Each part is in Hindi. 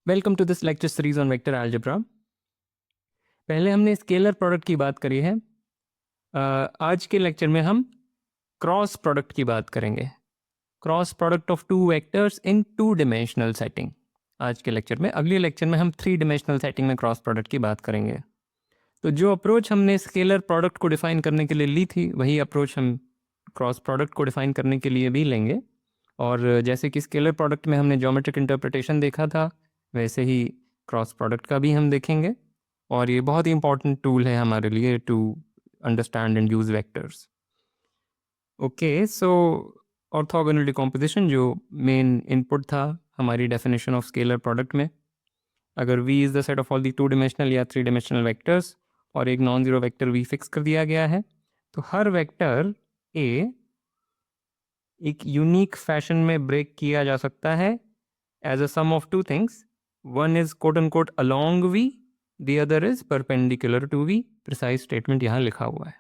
Welcome to this lecture series on vector algebra. पहले हमने स्केलर प्रोडक्ट की बात करी है। आज के लेक्चर में हम क्रॉस प्रोडक्ट की बात करेंगे। Cross product of two vectors in to dimensional setting. आज के लेक्चर में, अगले लेक्चर में हम थ्री डिमेंशनल सेटिंग में क्रॉस प्रोडक्ट की बात करेंगे। तो जो अप्रोच हमने स्केलर प्रोडक्ट को डिफाइन करने के लिए ली थी, वही अप्रोच हम क्रॉस प्रोडक्ट को डिफाइन करने के लिए भी लेंगे। और जैसे कि स्केलर प्रोडक्ट में हमने ज्योमेट्रिक इंटरप्रिटेशन देखा था, वैसे ही क्रॉस प्रोडक्ट का भी हम देखेंगे। और ये बहुत ही इंपॉर्टेंट टूल है हमारे लिए to understand and use vectors. Okay, so orthogonal decomposition जो मेन इनपुट था हमारी डेफिनेशन ऑफ स्केलर प्रोडक्ट में, अगर v is the set of all the two dimensional या थ्री डिमेंशनल वेक्टर्स और एक non zero vector v fix कर दिया गया है, तो हर वेक्टर a एक यूनिक फैशन में ब्रेक किया जा सकता है as a sum of two things. One is coat and quote along v, the other is perpendicular to v। Precise statement यहाँ लिखा हुआ है।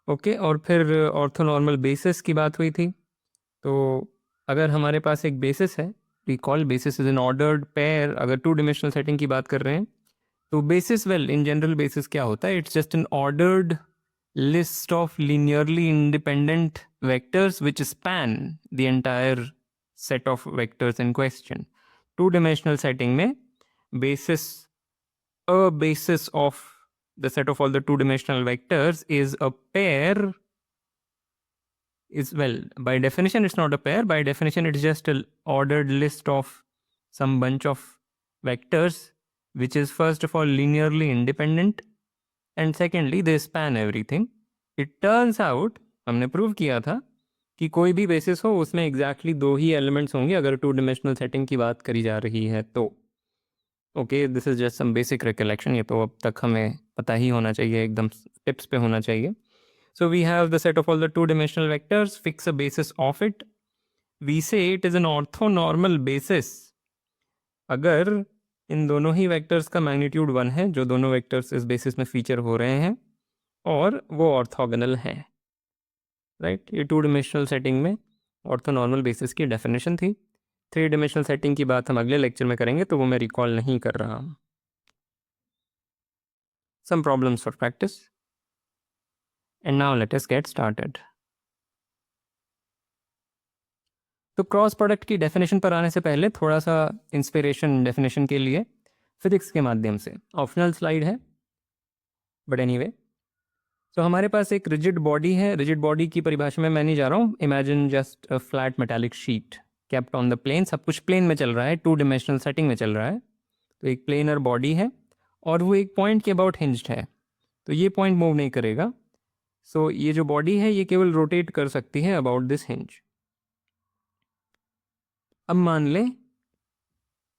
ओके, और फिर ऑर्थोनॉर्मल बेसिस की बात हुई थी। तो अगर हमारे पास एक बेसिस है, we call basis is an ordered pair. अगर टू डिमेंशनल सेटिंग की बात कर रहे हैं तो basis, well in general basis क्या होता है? It's just an ordered list of linearly independent vectors which span the entire set of vectors in question. Two-dimensional setting में basis, a basis of the set of all the two-dimensional vectors is a pair. Is, well, by definition it's not a pair. By definition it's just an ordered list of some bunch of vectors which is first of all linearly independent and secondly they span everything. It turns out, हमने प्रूव किया था कि कोई भी बेसिस हो उसमें एग्जैक्टली दो ही एलिमेंट्स होंगे अगर टू डिमेंशनल सेटिंग की बात करी जा रही है तो। Okay, this is just some basic recollection. ये तो अब तक हमें पता ही होना चाहिए, एकदम टिप्स पे होना चाहिए। So we have the set of all the two dimensional vectors, fix a basis of it. We say it is an orthonormal basis अगर इन दोनों ही वेक्टर्स का मैग्नीट्यूड 1 है, जो दोनों वेक्टर्स इस बेसिस में फीचर हो रहे हैं, और वो ऑर्थोगोनल हैं। राइट, ये टू डिमेंशनल सेटिंग में ऑर्थोनॉर्मल बेसिस की डेफिनेशन थी। थ्री डिमेंशनल सेटिंग की बात हम अगले लेक्चर में करेंगे, तो वो मैं रिकॉल नहीं कर रहा हूँ। Some problems for practice and now let us get started. तो क्रॉस प्रोडक्ट की डेफिनेशन पर आने से पहले थोड़ा सा इंस्पिरेशन डेफिनेशन के लिए फिजिक्स के माध्यम से, ऑप्शनल स्लाइड है बट एनीवे। तो हमारे पास एक रिजिड बॉडी है। रिजिड बॉडी की परिभाषा में मैं नहीं जा रहा हूँ। Imagine just a flat metallic sheet kept on the plane. सब कुछ प्लेन में चल रहा है, टू डिमेंशनल सेटिंग में चल रहा है। तो एक प्लेनर बॉडी है और वो एक पॉइंट के अबाउट हिंज्ड है, तो ये पॉइंट मूव नहीं करेगा। सो ये जो बॉडी है ये केवल रोटेट कर सकती है अबाउट दिस हिंज। अब मान लें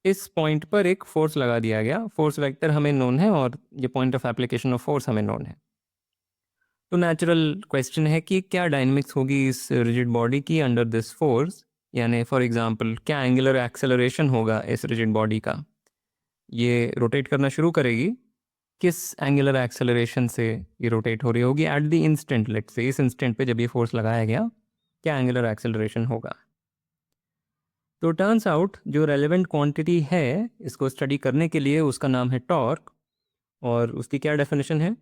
इस पॉइंट पर एक फोर्स लगा दिया गया। फोर्स वेक्टर हमें नोन है और ये point of application of force हमें नोन है। तो नेचुरल क्वेश्चन है कि क्या डायनेमिक्स होगी इस रिजिड बॉडी की अंडर दिस फोर्स, यानी फॉर एग्जांपल क्या एंगुलर एक्सेलरेशन होगा इस रिजिड बॉडी का। ये रोटेट करना शुरू करेगी, किस एंगुलर एक्सेलरेशन से ये रोटेट हो रही होगी at the instant, let's say इस इंस्टेंट पे जब ये फोर्स लगाया गया, क्या एंगुलर एक्सेलरेशन होगा। तो टर्न्स आउट जो रेलेवेंट क्वांटिटी है इसको स्टडी करने के लिए, उसका नाम है टॉर्क। और उसकी क्या डेफिनेशन है?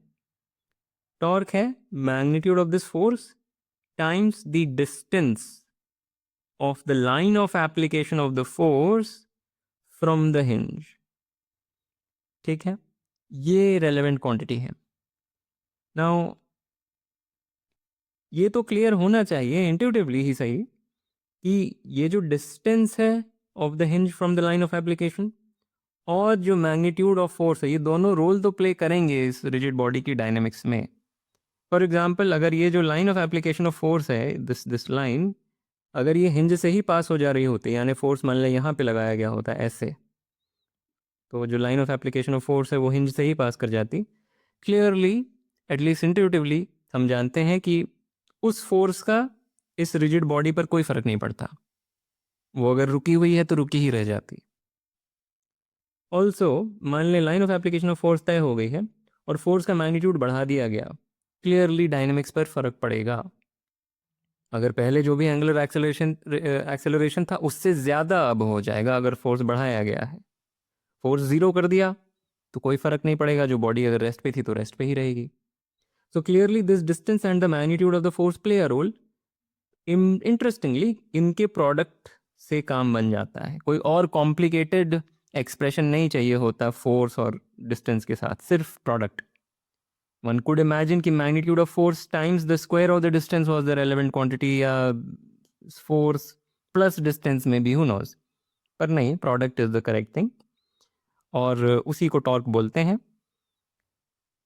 टॉर्क है magnitude of this force times the distance of the line of application of the force from the hinge. ठीक है, ये रेलेवेंट क्वांटिटी है। नाउ ये तो क्लियर होना चाहिए इंट्यूटिवली ही सही कि ये जो डिस्टेंस है of the hinge from the line of application और जो मैग्नीट्यूड ऑफ फोर्स है, ये दोनों रोल तो प्ले करेंगे इस रिजिड बॉडी की डायनेमिक्स में। फॉर एग्जांपल, अगर ये जो line of application of force है, दिस लाइन, अगर ये हिंज से ही पास हो जा रही होती, यानी फोर्स मान लें यहाँ पे लगाया गया होता है ऐसे, तो जो line of application of force है वो हिंज से ही पास कर जाती। क्लियरली, एटलीस्ट इंट्यूटिवली, हम जानते हैं कि उस फोर्स का इस रिजिड बॉडी पर कोई फर्क नहीं पड़ता। वो अगर रुकी हुई है तो रुकी ही रह जाती। ऑल्सो मान लें line of application of force तय हो गई है और फोर्स का मैग्नीट्यूड बढ़ा दिया गया, क्लियरली डायनेमिक्स पर फर्क पड़ेगा। अगर पहले जो भी एंगुलर एक्सेलरेशन था उससे ज़्यादा अब हो जाएगा अगर फोर्स बढ़ाया गया है। फोर्स ज़ीरो कर दिया तो कोई फ़र्क नहीं पड़ेगा, जो बॉडी अगर रेस्ट पे थी तो रेस्ट पे ही रहेगी। So clearly this distance and the magnitude of the force play a role. Interestingly इनके प्रोडक्ट से काम बन जाता है, कोई और कॉम्प्लिकेटेड एक्सप्रेशन नहीं चाहिए होता फोर्स और डिस्टेंस के साथ, सिर्फ प्रोडक्ट। वन कुड इमेजिन कि magnitude of force times the square of the distance was the relevant quantity, या फोर्स प्लस डिस्टेंस में भी, हु नोज। पर नहीं, product is the correct thing, और उसी को टॉर्क बोलते हैं,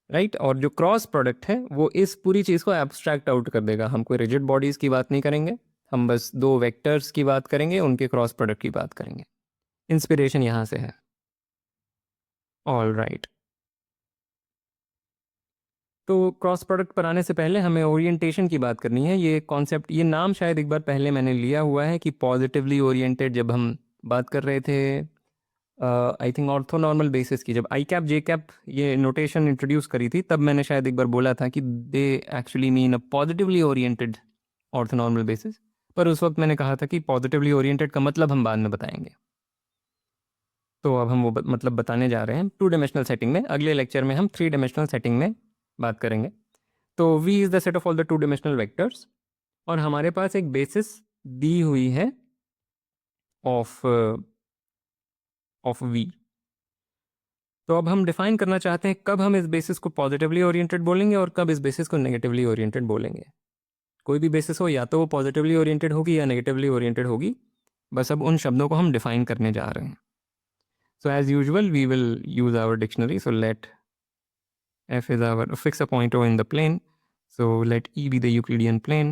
राइट। और जो क्रॉस प्रोडक्ट है वो इस पूरी चीज़ को एब्स्ट्रैक्ट आउट कर देगा। हम कोई रिजिड बॉडीज की बात नहीं करेंगे, हम बस दो वेक्टर्स की बात करेंगे, उनके क्रॉस प्रोडक्ट की बात करेंगे। इंस्पिरेशन यहाँ से है। ऑल राइट, तो क्रॉस प्रोडक्ट पर आने से पहले हमें ओरिएंटेशन की बात करनी है। ये कॉन्सेप्ट, ये नाम शायद एक बार पहले मैंने लिया हुआ है कि पॉजिटिवली ओरिएंटेड, जब हम बात कर रहे थे आई थिंक ऑर्थोनॉर्मल बेसिस की, जब आई कैप जे कैप ये नोटेशन इंट्रोड्यूस करी थी, तब मैंने शायद एक बार बोला था कि they actually mean a positively oriented orthonormal basis. पर उस वक्त मैंने कहा था कि पॉजिटिवली ओरिएंटेड का मतलब हम बाद में बताएंगे। तो अब हम वो मतलब बताने जा रहे हैं टू डायमेंशनल सेटिंग में। अगले लेक्चर में हम थ्री डायमेंशनल सेटिंग में बात करेंगे। तो V is the set of all the two dimensional vectors, और हमारे पास एक बेसिस दी हुई है ऑफ V। तो अब हम डिफाइन करना चाहते हैं कब हम इस बेसिस को पॉजिटिवली ओरिएंटेड बोलेंगे और कब इस बेसिस को नेगेटिवली ओरिएंटेड बोलेंगे। कोई भी बेसिस हो, या तो वो पॉजिटिवली ओरिएंटेड होगी या नेगेटिवली ओरिएंटेड होगी, बस अब उन शब्दों को हम डिफाइन करने जा रहे हैं। So as usual we will use our dictionary. So let f is our, fix a point O in the plane, so let E be the Euclidean plane.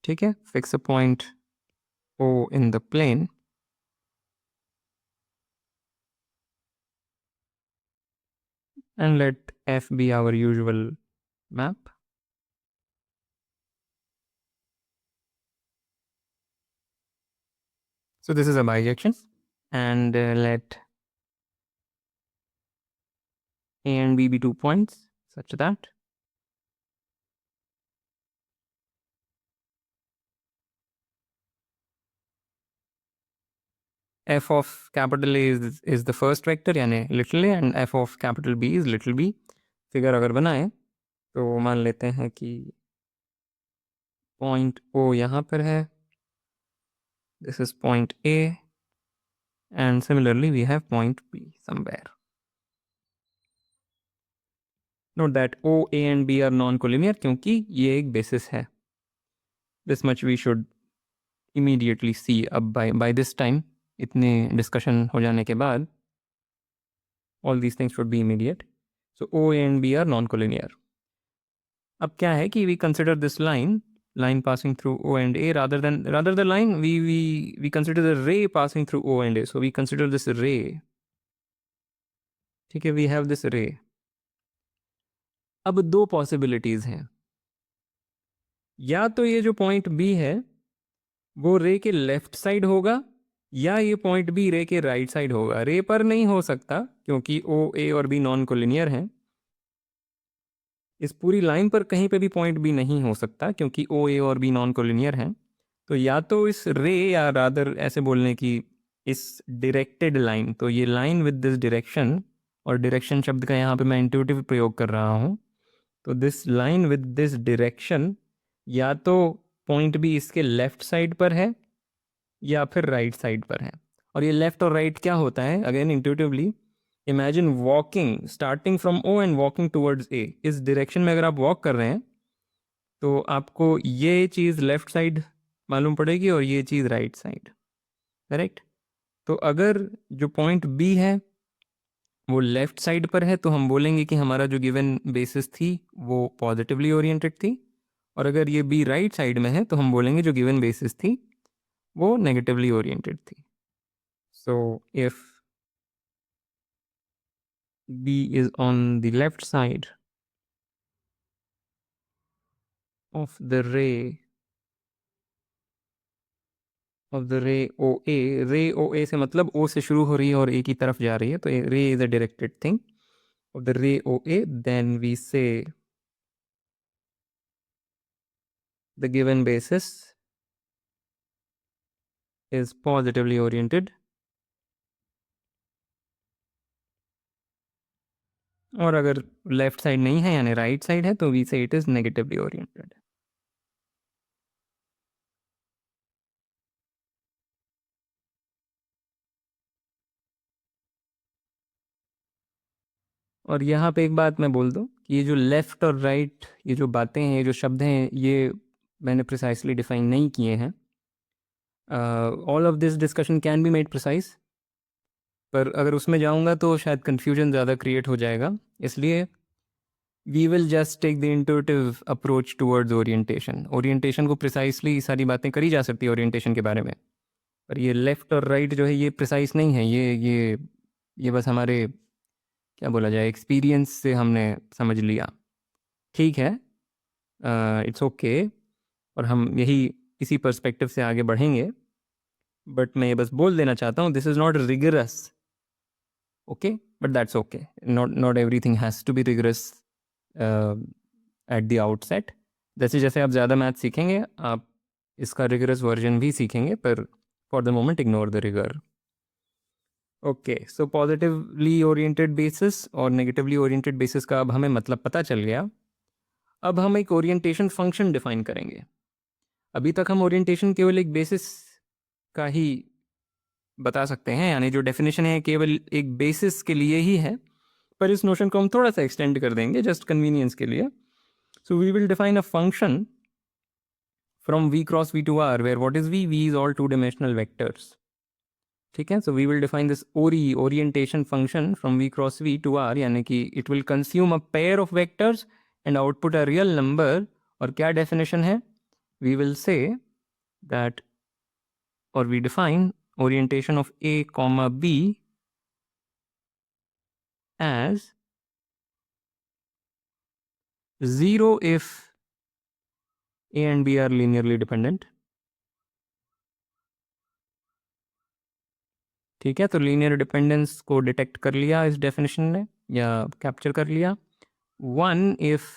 ठीक है, fix a point O in the plane, and let F be our usual map. So this is a bijection, and let A and B be 2 points such that f of capital A is the first vector यानी little a, and f of capital B is little b. Figure अगर बनाए तो मान लेते हैं कि पॉइंट O यहाँ पर है, this is point A, and similarly we have point B somewhere. Note that O, A and B are non-collinear क्योंकि ये एक basis है. This much we should immediately see. अब by this time, इतने discussion हो जाने के बाद, all these things should be immediate. So O, A and B are non-collinear. अब क्या है कि we consider this line passing through O and A, rather the line, we consider the ray passing through O and A. So we consider this ray. ठीक है, we have this ray. अब दो possibilities हैं, या तो ये जो पॉइंट B है वो रे के लेफ्ट साइड होगा, या ये पॉइंट बी रे के राइट साइड होगा। रे पर नहीं हो सकता क्योंकि ओ, ए और बी नॉन कोलिनियर हैं। इस पूरी लाइन पर कहीं पे भी पॉइंट बी नहीं हो सकता क्योंकि ओ, ए और बी नॉन कोलिनियर हैं। तो या तो इस रे, या रादर ऐसे बोलने की इस डायरेक्टेड लाइन, तो ये लाइन विद दिस डायरेक्शन, और डायरेक्शन शब्द का यहाँ पे मैं इंट्यूटिव प्रयोग कर रहा हूँ, तो this line with this direction या तो पॉइंट बी इसके लेफ्ट साइड पर है या फिर राइट साइड पर है। और ये लेफ्ट और राइट क्या होता है, again intuitively imagine walking starting from O and walking towards A. इस डायरेक्शन में अगर आप वॉक कर रहे हैं तो आपको ये चीज़ लेफ्ट साइड मालूम पड़ेगी और ये चीज़ राइट साइड, करेक्ट। तो अगर जो पॉइंट बी है वो लेफ्ट साइड पर है तो हम बोलेंगे कि हमारा जो गिवन बेसिस थी वो पॉजिटिवली ओरिएंटेड थी, और अगर ये बी राइट साइड में है तो हम बोलेंगे जो गिवन बेसिस थी वो नेगेटिवली ओरिएंटेड थी। So if B is on the left side of the ray OA, ray OA से मतलब O से शुरू हो रही है और A की तरफ जा रही है, तो ray is a directed thing. of the ray OA, then we say the given basis is positively oriented, और अगर लेफ्ट साइड नहीं है यानी राइट साइड है तो we say it is negatively oriented. और यहाँ पे एक बात मैं बोल दूँ कि ये जो लेफ़्ट और राइट ये जो बातें हैं, ये जो शब्द हैं, ये मैंने प्रिसाइसली डिफाइन नहीं किए हैं। All of this discussion can be made precise, पर अगर उसमें जाऊँगा तो शायद कन्फ्यूजन ज़्यादा क्रिएट हो जाएगा, इसलिए we will just take the intuitive approach towards orientation. Orientation को प्रिसाइसली सारी बातें करी जा सकती है ओरिएंटेशन के बारे में, पर ये लेफ़्ट और राइट जो है ये प्रिसाइस नहीं है, ये बस हमारे क्या बोला जाए एक्सपीरियंस से हमने समझ लिया। ठीक है, इट्स ओके, और हम यही इसी पर्सपेक्टिव से आगे बढ़ेंगे, बट मैं ये बस बोल देना चाहता हूँ this is not rigorous, okay, but that's okay, not everything has to be rigorous at the outset. जैसे जैसे आप ज़्यादा मैथ सीखेंगे आप इसका रिगरस वर्जन भी सीखेंगे, पर for the moment ignore the rigour. Okay, so positively oriented basis और नेगेटिवली ओरिएंटेड बेसिस का अब हमें मतलब पता चल गया। अब हम एक ओरिएंटेशन फंक्शन डिफाइन करेंगे। अभी तक हम ओरिएंटेशन केवल एक बेसिस का ही बता सकते हैं, यानी जो डेफिनेशन है केवल एक बेसिस के लिए ही है, पर इस नोशन को हम थोड़ा सा एक्सटेंड कर देंगे जस्ट कन्वीनियंस के लिए। So we will define a function from v cross v to r where what is v is all two dimensional vectors. ठीक है, so we will define this orientation function from v cross v to r, यानी कि it will consume a pair of vectors and output a real number. और क्या डेफिनेशन है, वी विल से दैट, और we define orientation of a comma b as 0 if a and b are linearly dependent। ठीक है, तो लीनियर डिपेंडेंस को डिटेक्ट कर लिया इस डेफिनेशन ने या कैप्चर कर लिया। 1 if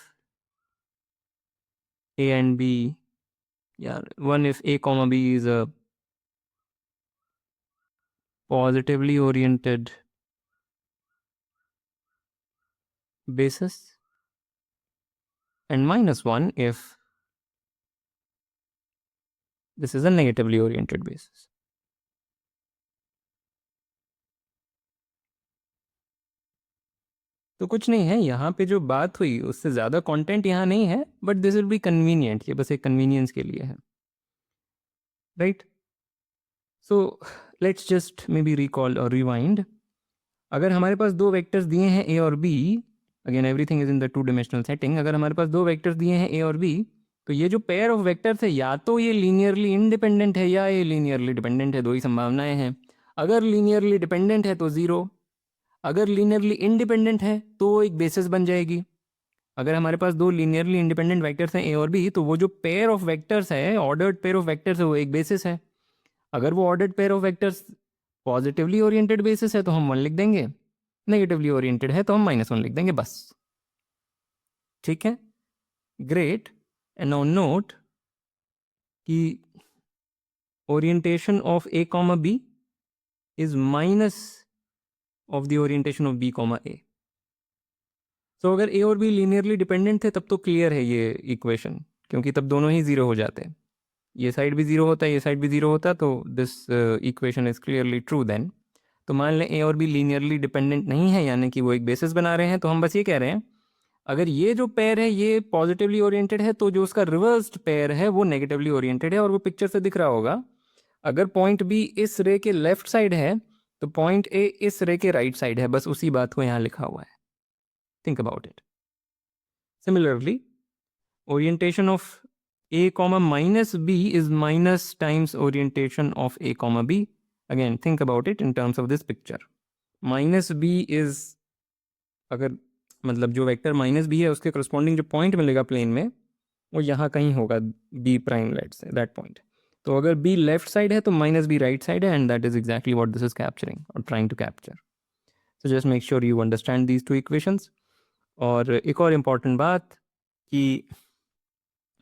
a and b, या 1 if a comma b is a positively oriented basis, and -1 if this is a negatively oriented basis। तो कुछ नहीं है, यहाँ पे जो बात हुई उससे ज़्यादा कंटेंट यहाँ नहीं है, but this will be convenient, ये बस एक कन्वीनियंस के लिए है, right. So let's just maybe recall और रिवाइंड। अगर हमारे पास दो वेक्टर्स दिए हैं ए और B, again everything is in the two dimensional setting, अगर हमारे पास दो वेक्टर्स दिए हैं ए और बी, तो ये जो पेयर ऑफ वेक्टर्स है या तो ये लीनियरली इंडिपेंडेंट है या ये लीनियरली डिपेंडेंट है, दो ही संभावनाएं हैं। अगर लीनियरली डिपेंडेंट है तो ज़ीरो, अगर लीनियरली इंडिपेंडेंट है तो एक बेसिस बन जाएगी। अगर हमारे पास दो लीनियरली इंडिपेंडेंट वेक्टर्स हैं ए और बी, तो वो जो पेयर ऑफ वेक्टर्स है, ऑर्डर्ड पेयर ऑफ वेक्टर्स है, वो एक बेसिस है। अगर वो ordered pair of vectors positively oriented basis है तो हम 1 लिख देंगे, नेगेटिवली ओरिएंटेड है तो हम -1 लिख देंगे, बस। ठीक है, ग्रेट। एंड नाउ नोट कि orientation of A comma B is minus of the orientation of B comma A. तो अगर ए और बी लीनियरली डिपेंडेंट थे तब तो क्लियर है ये इक्वेशन, क्योंकि तब दोनों ही ज़ीरो हो जाते, ये साइड भी ज़ीरो होता है, ये साइड भी ज़ीरो होता, तो this equation is clearly true then. तो मान लें ए और बी लीनियरली डिपेंडेंट नहीं है, यानी कि वो एक बेसिस बना रहे हैं, तो हम बस ये कह रहे हैं अगर ये जो पेयर है ये पॉजिटिवली ओरिएंटेड है तो जो उसका रिवर्स्ड पेयर है वो नेगेटिवली ओरिएंटेड है, और वो पिक्चर से दिख रहा होगा। अगर पॉइंट बी इस रे के लेफ्ट साइड है तो पॉइंट ए इस रे के राइट साइड है, बस उसी बात को यहाँ लिखा हुआ है। Think about it. Similarly orientation of a comma minus b is minus times orientation of a comma b. Again, think about it in terms of this picture. Minus b is, अगर मतलब जो वेक्टर माइनस बी है उसके करस्पॉन्डिंग जो पॉइंट मिलेगा प्लेन में वो यहाँ कहीं होगा, B prime let's say that point. तो अगर बी लेफ्ट साइड है तो माइनस बी राइट साइड है, and that is exactly what this is capturing और trying to capture. So just make sure you understand these two equations. और एक और इम्पॉर्टेंट बात कि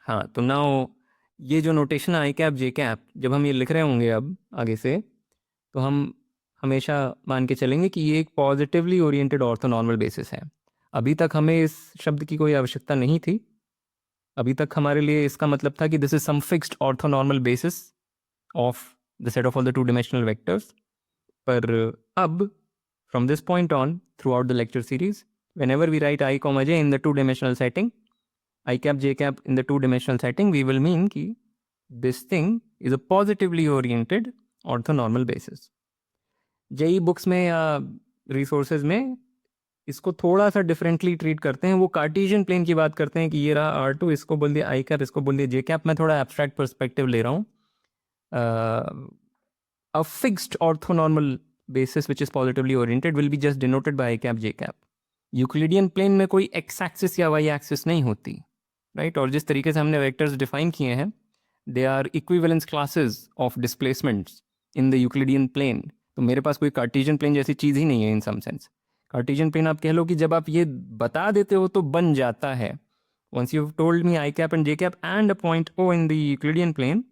हाँ, तो नाउ ये जो नोटेशन आई कैप जे कैप जब हम ये लिख रहे होंगे अब आगे से, तो हम हमेशा मान के चलेंगे कि ये एक पॉजिटिवली ओरिएंटेड ऑर्थोनॉर्मल बेसिस है। अभी तक हमें इस शब्द की कोई आवश्यकता नहीं थी। अभी तक हमारे लिए इसका मतलब था कि this is some fixed orthonormal basis of the set of all the two dimensional vectors. पर अब from this point on throughout the lecture series, whenever we write I, j in the two-dimensional setting, I cap j cap in the two-dimensional setting, we will mean कि this thing is a positively oriented orthonormal basis. JEE books में या रिसोर्सेज में इसको थोड़ा सा डिफरेंटली ट्रीट करते हैं। वो कार्टेशियन प्लेन की बात करते हैं कि ये रहा R2, इसको बोल दिया आई कैप, इसको बोल दिया जे कैप। मैं थोड़ा एब्स्ट्रैक्ट पर्सपेक्टिव ले रहा हूँ। A fixed orthonormal basis which is positively oriented will be just denoted by I cap j cap. Euclidean plane में कोई एक्स एक्सिस या वाई एक्सिस नहीं होती, राइट? और जिस तरीके से हमने वेक्टर्स डिफाइन किए हैं, they are equivalence classes of displacements in the Euclidean plane. तो मेरे पास कोई कार्टेशियन प्लेन जैसी चीज़ ही नहीं है इन सम सेंस। कार्टेशियन प्लेन आप कह लो कि जब आप ये बता देते हो तो बन जाता है। Once you told me I cap and J cap and a point O in the Euclidean plane,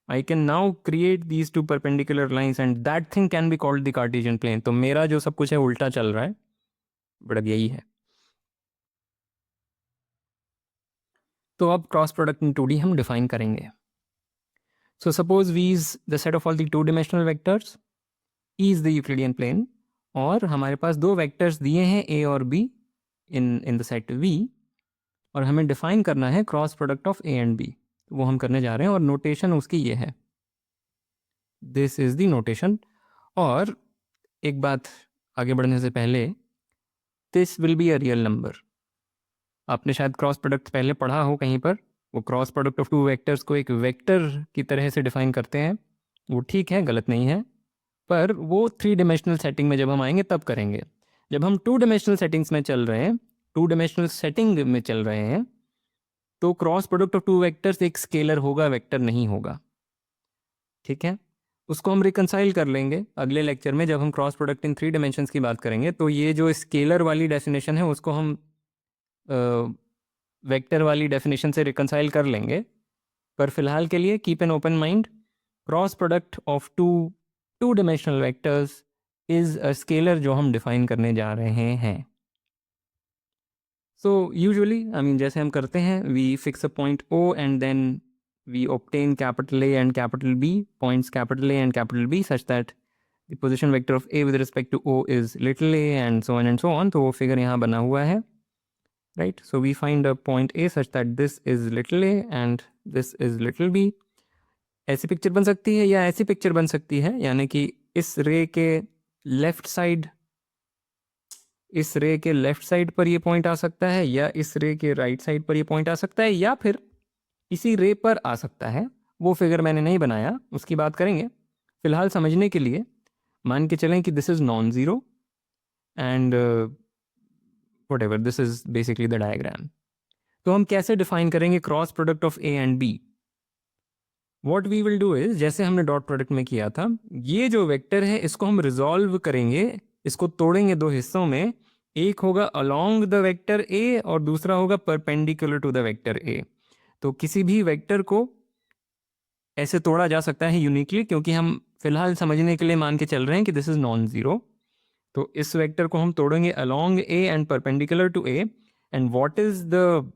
I can now create these two perpendicular lines and that thing can be called the Cartesian plane. तो मेरा जो सब कुछ है उल्टा चल रहा है, बट अब यही है। तो अब क्रॉस प्रोडक्ट इन 2D हम डिफाइन करेंगे। So suppose V is the set of all the two dimensional vectors, E is the Euclidean plane, और हमारे पास दो वेक्टर्स दिए हैं A और B in the set V, और हमें डिफाइन करना है cross product of A and B। वो हम करने जा रहे हैं और नोटेशन उसकी ये है, दिस इज द नोटेशन। और एक बात आगे बढ़ने से पहले, this will be a real number. आपने शायद क्रॉस प्रोडक्ट पहले पढ़ा हो कहीं पर। वो cross product of two vectors को एक वेक्टर की तरह से डिफाइन करते हैं। वो ठीक है, गलत नहीं है, पर वो थ्री डिमेंशनल सेटिंग में जब हम आएंगे तब करेंगे। जब हम टू डिमेंशनल सेटिंग्स में चल रहे हैं, टू डिमेंशनल सेटिंग में चल रहे हैं, तो cross product of two vectors एक स्केलर होगा, वेक्टर नहीं होगा। ठीक है, उसको हम रिकंसाइल कर लेंगे अगले लेक्चर में जब हम cross product in three dimensions की बात करेंगे। तो ये जो स्केलर वाली डेफिनेशन है उसको हम वेक्टर वाली डेफिनेशन से रिकंसाइल कर लेंगे। पर फिलहाल के लिए keep an open mind, cross product of to dimensional vectors is a scalar जो हम डिफाइन करने जा रहे हैं। सो यूजुअली आई मीन जैसे हम करते हैं, we fix a point O and then we obtain capital A and capital B, points capital A and capital B, such that the position vector of A with respect to O is little a and so on and so on. तो वो फिगर यहाँ बना हुआ है, right? So we find a point A such that this is little a and this is little b. ऐसी पिक्चर बन सकती है या ऐसी पिक्चर बन सकती है, यानी कि इस रे के लेफ्ट साइड पर ये पॉइंट आ सकता है, या इस रे के राइट साइड पर ये पॉइंट आ सकता है, या फिर इसी रे पर आ सकता है। वो फिगर मैंने नहीं बनाया, उसकी बात करेंगे। फिलहाल समझने के लिए मान के चलें कि this is non zero and whatever, this is basically the diagram. तो हम कैसे डिफाइन करेंगे cross product of A and B? What we will do is, जैसे हमने डॉट प्रोडक्ट में किया था, ये जो वेक्टर है इसको हम रिजॉल्व करेंगे, इसको तोड़ेंगे दो हिस्सों में। एक होगा अलोंग द वेक्टर ए और दूसरा होगा perpendicular to the vector A. तो किसी भी वेक्टर को ऐसे तोड़ा जा सकता है यूनिकली, क्योंकि हम फिलहाल समझने के लिए मान के चल रहे हैं कि दिस इज नॉन जीरो। तो इस वेक्टर को हम तोड़ेंगे along A and perpendicular to A. And what is the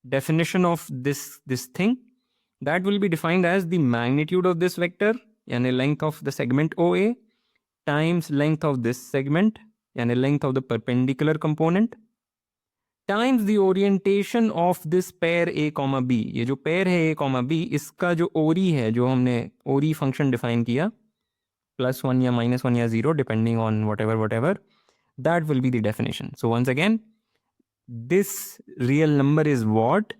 definition of this thing? That will be defined as the magnitude of this vector, यानी length of the segment O A, times length of this segment, यानी length of the perpendicular component, times the orientation of this pair A comma B. ये जो पेयर है ए कॉमा बी, इसका जो ओरी है, जो हमने ओरी फंक्शन डिफाइन किया, +1 या -1 या 0 depending on whatever, that will be the definition. So once again, this real number is what?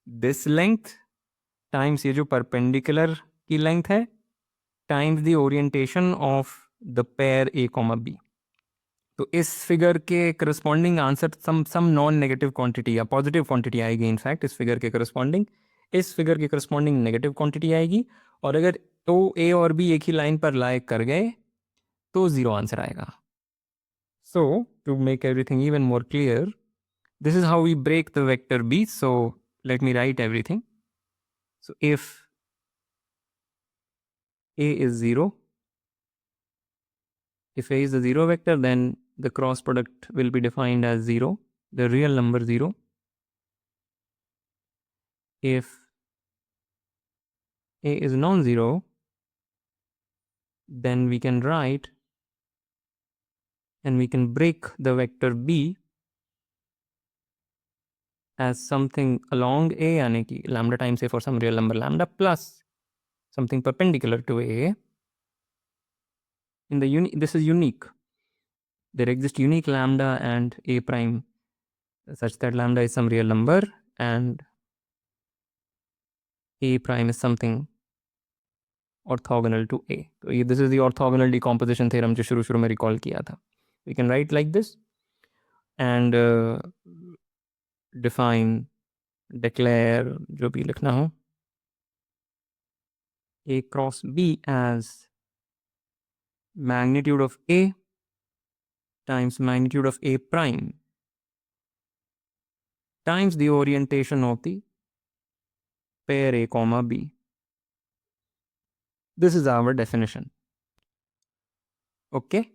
This length times ये जो परपेंडिकुलर की लेंथ है, times the orientation of the pair A comma B. तो इस फिगर के corresponding answer some non negative quantity या पॉजिटिव क्वांटिटी आएगी। इनफैक्ट इस फिगर के करस्पॉन्डिंग नेगेटिव क्वांटिटी आएगी। और अगर तो ए और बी एक ही लाइन पर लाए कर गए तो 0 आंसर आएगा। So to make everything even more clear, this is how we break the vector b. So let me write everything. So if a is 0, if a is a 0 vector, then the cross product will be defined as 0, the real number 0. If a is non-zero, then we can write and we can break the vector b as something along a, यानी कि lambda times a for some real number lambda plus something perpendicular to a. In the this is unique. There exists unique lambda and a prime such that lambda is some real number and a prime is something orthogonal to a. तो ये this is the orthogonal decomposition theorem जो शुरू में recall किया था. We can write like this and define, declare, जो भी लिखना हो, a cross b as magnitude of a times magnitude of a prime times the orientation of the pair a comma b. This is our definition. Okay.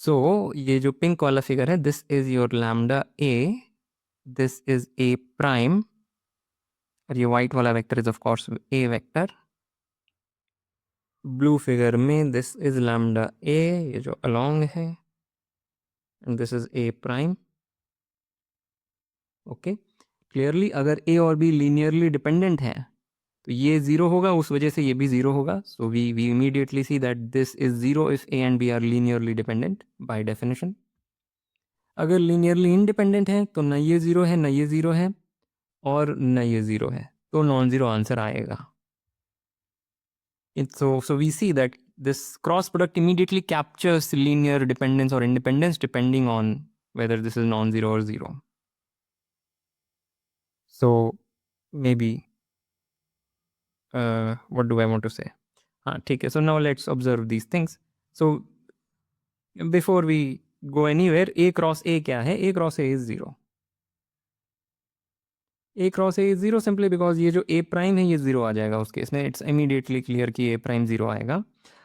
So ये जो pink वाला figure है, this is your lambda a, this is a prime, और ये white वाला vector is of course a vector. Blue figure में this is lambda a, ये जो along है, and this is a prime. Okay. Clearly अगर a और b linearly dependent है तो ये 0 होगा, उस वजह से ये भी 0 होगा. So we immediately see that this is 0 if a and b are linearly dependent by definition. अगर linearly independent है तो ना ये 0 है, ना ये 0 है और ना ये 0 है, तो नॉन ज़ीरो आंसर आएगा. So we see that this cross product immediately captures linear dependence or independence depending on whether this is non-zero or 0. So maybe what do I want to say? ठीक है. So now let's observe these things. So before we go anywhere, a cross a क्या है? A cross a is 0. a cross a is 0 simply because ये जो a prime है ये 0 आ जाएगा उस केस में. It's immediately clear कि a prime 0 आएगा.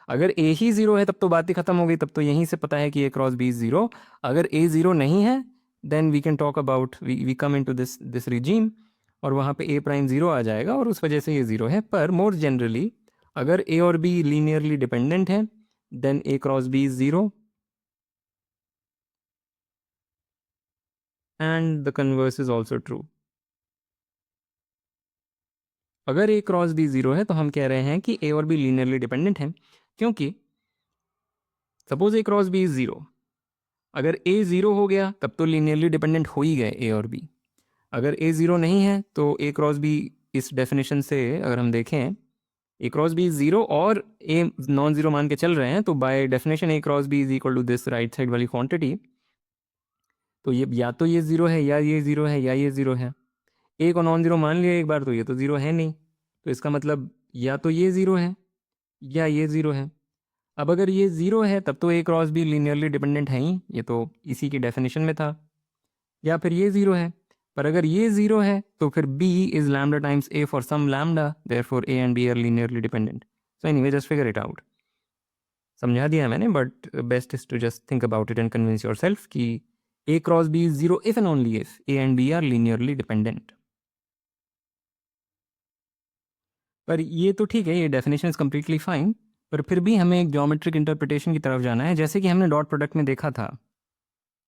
अगर a ही 0 है तब तो बात ही खत्म हो गई, तब तो यहीं से पता है कि a cross b is 0. अगर a 0 नहीं है then we can talk about, we come into this regime और वहाँ पे a prime 0 आ जाएगा और उस वजह से ये 0 है. पर more generally अगर a और b linearly dependent है then a cross b is 0 and the converse is also true. अगर a क्रॉस b 0 है तो हम कह रहे हैं कि a और b लीनियरली डिपेंडेंट हैं, क्योंकि suppose a cross b is 0. अगर a 0 हो गया तब तो लीनियरली डिपेंडेंट हो ही गए a और b. अगर a 0 नहीं है तो a क्रॉस b इस डेफिनेशन से अगर हम देखें a क्रॉस b इज 0 और a नॉन जीरो मान के चल रहे हैं तो by definition a cross b is equal to this right side वाली क्वांटिटी. तो ये या तो ये 0 है या ये 0 है या ये 0 है. a को नॉन जीरो मान लिया एक बार तो ये तो 0 है नहीं, तो इसका मतलब या तो ये 0 है या ये 0 है. अब अगर ये 0 है तब तो a cross b linearly dependent है ही, ये तो इसी की डेफिनेशन में था. या फिर ये 0 है, पर अगर ये 0 है तो फिर b is lambda times a for some lambda, therefore a and b are linearly dependent. So anyway just figure it out. समझा दिया मैंने, but best is to just think about it and convince yourself कि a cross b is 0 if and only if a and b are linearly dependent. पर ये तो ठीक है, ये डेफिनेशन इज कम्प्लीटली फाइन, पर फिर भी हमें एक ज्योमेट्रिक इंटरप्रिटेशन की तरफ जाना है. जैसे कि हमने डॉट प्रोडक्ट में देखा था,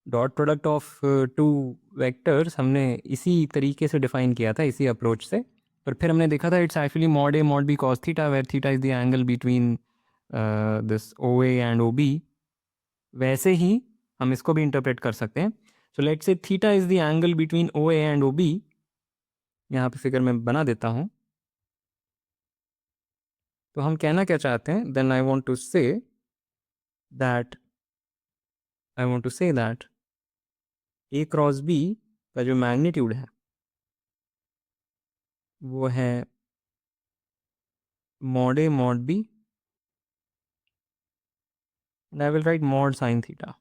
dot product of two vectors हमने इसी तरीके से डिफाइन किया था, इसी अप्रोच से. पर फिर हमने देखा था it's actually mod A mod B cos theta, where theta is the angle between this O A and O B. वैसे ही हम इसको भी इंटरप्रेट कर सकते हैं. So let's say theta is the angle between O A and O B. यहाँ पे फिगर में बना देता हूँ. तो हम कहना क्या चाहते हैं, then I want to say that A cross B का जो मैग्नीट्यूड है वो है mod A mod B and I will write mod sin theta.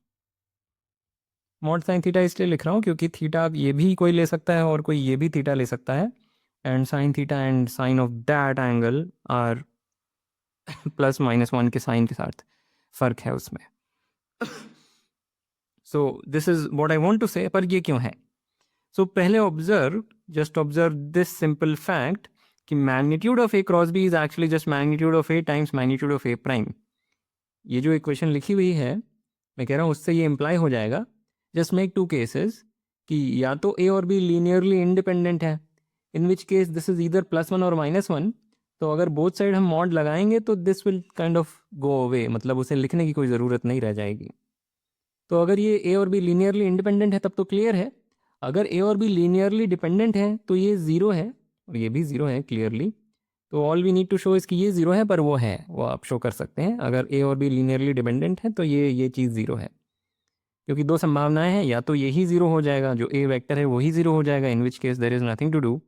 mod sin theta इसलिए लिख रहा हूँ क्योंकि थीटा ये भी कोई ले सकता है और कोई ये भी थीटा ले सकता है, and sine theta and sine of that angle are plus minus one के साइन के साथ फ़र्क है उसमें. So this is what I want to say. पर ये क्यों है? सो पहले just observe this simple fact कि magnitude of A cross B is actually just magnitude of A times magnitude of A prime. ये जो इक्वेशन लिखी हुई है, मैं कह रहा हूँ उससे ये इम्प्लाई हो जाएगा, जस्ट मेक टू केसेस कि या तो ए और बी लीनियरली इंडिपेंडेंट है, इन which case this is either +1 और -1. तो अगर बोथ साइड हम मॉड लगाएंगे तो this will kind of go away, मतलब उसे लिखने की कोई ज़रूरत नहीं रह जाएगी. तो अगर ये ए और बी लीनियरली इंडिपेंडेंट है तब तो क्लियर है. अगर ए और बी लीनियरली डिपेंडेंट है तो ये ज़ीरो है और ये भी ज़ीरो है क्लियरली. तो all we need to show इसकी ये ज़ीरो है, पर वो है, वो आप शो कर सकते हैं. अगर ए और बी लीनियरली डिपेंडेंट है तो ये चीज़ ज़ीरो है, क्योंकि दो संभावनाएं हैं, या तो यही ज़ीरो हो जाएगा, जो ए वेक्टर है वही ज़ीरो हो जाएगा, in which case there is nothing to do.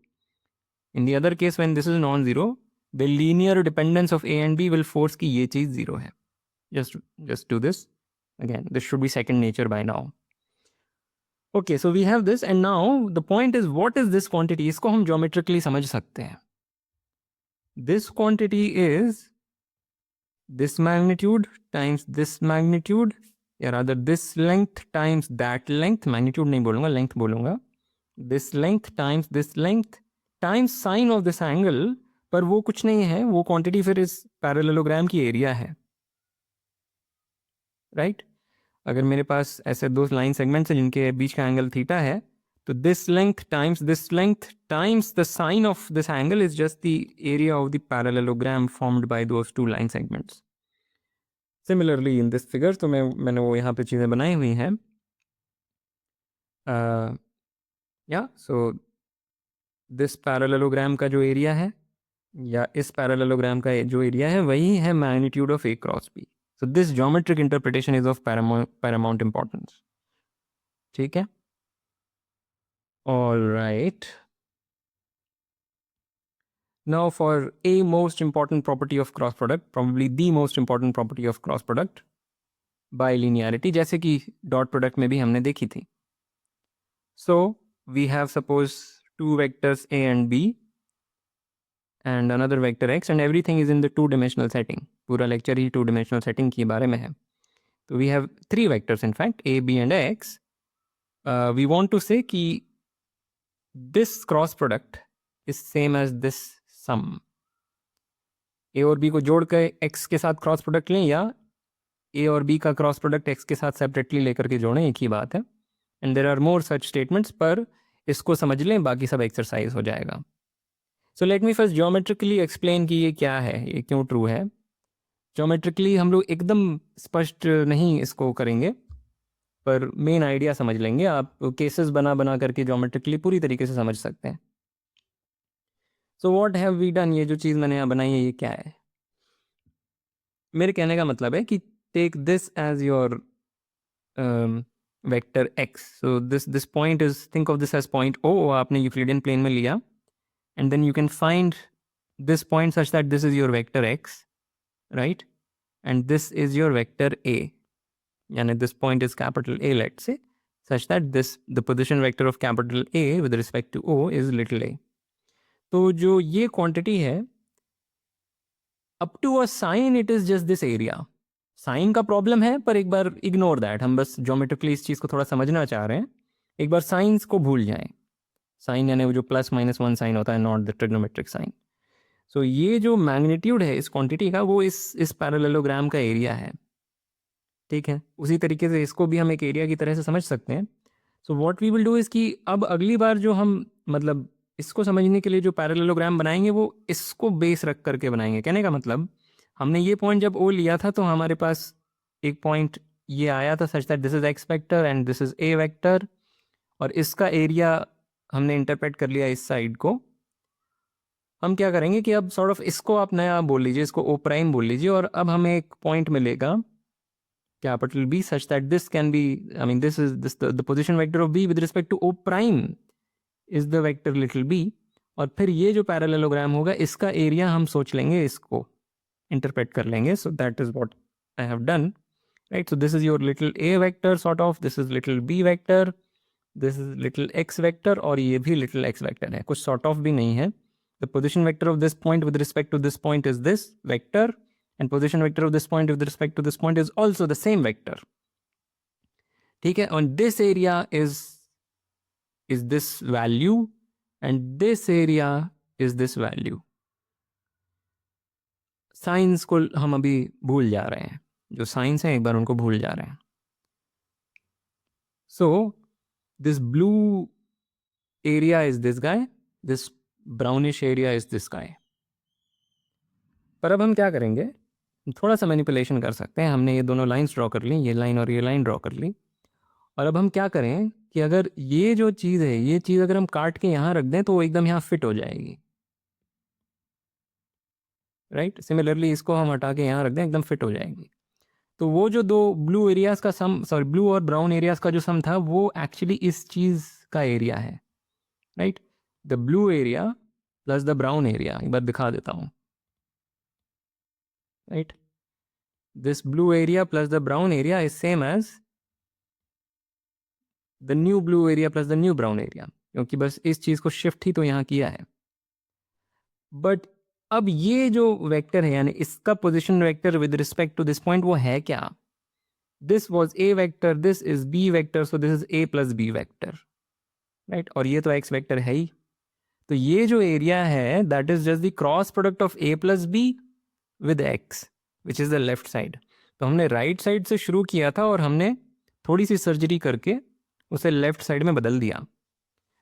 In the other case when this is non zero, the linear dependence of A and B will force कि ये चीज़ ज़ीरो है. Just do this again. This should be second nature by now. Okay, so we have this, and now the point is, what is this quantity? इसको हम geometrically समझ सकते हैं. This quantity is this magnitude times this magnitude, या rather this length times that length. magnitude नहीं बोलूँगा, length बोलूँगा. This length times this length times sine of this angle. पर वो कुछ नहीं है, वो quantity फिर इस parallelogram की area है, right? अगर मेरे पास ऐसे दो लाइन सेगमेंट्स हैं जिनके बीच का एंगल थीटा है, तो this length times the sine of this angle is just the area of the parallelogram formed by those two line segments. Similarly in this figure, तो मैंने वो यहाँ पे चीज़ें बनाई हुई हैं. या सो दिस पैरेललोग्राम का जो एरिया है, या इस पैरेललोग्राम का जो एरिया है, वही है magnitude of A cross B. So this geometric interpretation is of paramount importance. ठीक है? All right. Now for a most important property of cross product, probably the most important property of cross product, bilinearity, जैसे कि dot product में भी हमने देखी थी. So we have suppose two vectors a and b and another vector x, and everything is in the two-dimensional setting. पूरा lecture ही two-dimensional setting के बारे में है. So we have three vectors in fact, a, b and x. We want to say कि this cross product is same as this sum. a और b को जोड़ कर x के साथ क्रॉस प्रोडक्ट लें, या a और b का क्रॉस प्रोडक्ट x के साथ सेपरेटली लेकर के जोड़ें, एक ही बात है. And there are more such statements, पर इसको समझ लें, बाकी सब एक्सरसाइज हो जाएगा. So let me first geometrically explain कि ये क्या है, ये क्यों ट्रू है. ज्योमेट्रिकली हम लोग एकदम स्पष्ट नहीं इसको करेंगे, पर मेन आइडिया समझ लेंगे. आप केसेस बना करके ज्योमेट्रिकली पूरी तरीके से समझ सकते हैं. So what have we done, ये जो चीज़ मैंने यहाँ बनाई है ये क्या है? मेरे कहने का मतलब है कि take this as your vector x. So this point is, think of this as point O, आपने यूक्लिडियन प्लेन में लिया, and then you can find this point such that this is your vector x, right, and this is your vector a. यानी this point is capital A, let's say, such that the position vector of capital A with respect to O is little a. तो जो ये क्वांटिटी है, up to a sign it is just this area. Sign का प्रॉब्लम है, पर एक बार इग्नोर दैट, हम बस ज्योमेट्रिकली इस चीज़ को थोड़ा समझना चाह रहे हैं. एक बार साइंस को भूल जाएं. साइन यानी वो जो +-1 साइन होता है, नॉट द ट्रिग्नोमेट्रिक साइन. सो ये जो मैग्नीट्यूड है इस क्वांटिटी का, वो इस पैरेललोग्राम का एरिया है. ठीक है, उसी तरीके से इसको भी हम एक एरिया की तरह से समझ सकते हैं. So what we will do is कि अब अगली बार जो हम मतलब इसको समझने के लिए जो पैरेललोग्राम बनाएंगे, वो इसको बेस रख करके बनाएंगे. कहने का मतलब, हमने ये पॉइंट जब O लिया था तो हमारे पास एक पॉइंट ये आया था सच that this is x vector and this is a vector, और इसका एरिया हमने इंटरप्रेट कर लिया इस साइड को. हम क्या करेंगे कि अब सॉर्ट ऑफ इसको आप नया बोल लीजिए, इसको O प्राइम बोल लीजिए, और अब हमें एक पॉइंट मिलेगा capital B such that this can be, I mean this is the position vector of B with respect to O prime is the vector little b. और फिर ये जो पैरेललोग्राम होगा इसका एरिया हम सोच लेंगे, इसको इंटरप्रेट कर लेंगे. So that is what I have done. right? So this is your little a vector sort of, this is little b vector, this is little x vector, और ये भी little x vector है, कुछ sort of भी नहीं है. The position vector of this point with respect to this point is this vector, and position vector of this point with respect to this point is also the same vector. ठीक है, and this area is this value, and this area is this value. Science को हम अभी भूल जा रहे हैं, जो साइंस है एक बार उनको भूल जा रहे हैं. So this blue area is this guy, this brownish area is this guy. पर अब हम क्या करेंगे, थोड़ा सा मैनिपुलेशन कर सकते हैं. हमने ये दोनों लाइंस ड्रॉ कर ली, ये लाइन और ये लाइन ड्रॉ कर ली, और अब हम क्या करें कि अगर ये जो चीज़ है, ये चीज़ अगर हम काट के यहाँ रख दें तो वो एकदम यहाँ फिट हो जाएगी, राइट. सिमिलरली इसको हम हटा के यहाँ रख दें, एकदम फिट हो जाएगी. तो वो जो दो ब्लू एरियाज़ का सम, सॉरी ब्लू और ब्राउन एरियाज़ का जो सम था, वो एक्चुअली इस चीज़ का एरिया है, right. The blue area plus the brown area, एक बार दिखा देता हूँ, right. This blue area plus the brown area is same as the new blue area plus the new brown area, क्योंकि बस इस चीज़ को शिफ्ट ही तो यहाँ किया है. बट अब ये जो वेक्टर है, यानी इसका position vector with respect to this point, वो है क्या? This was A vector, this is B vector, so this is A plus B vector, right. और ये तो एक्स वेक्टर है ही. तो ये जो एरिया है that is just the cross product of A plus be with x, which is the left side. तो हमने राइट साइड से शुरू किया था और हमने थोड़ी सी सर्जरी करके उसे लेफ्ट साइड में बदल दिया.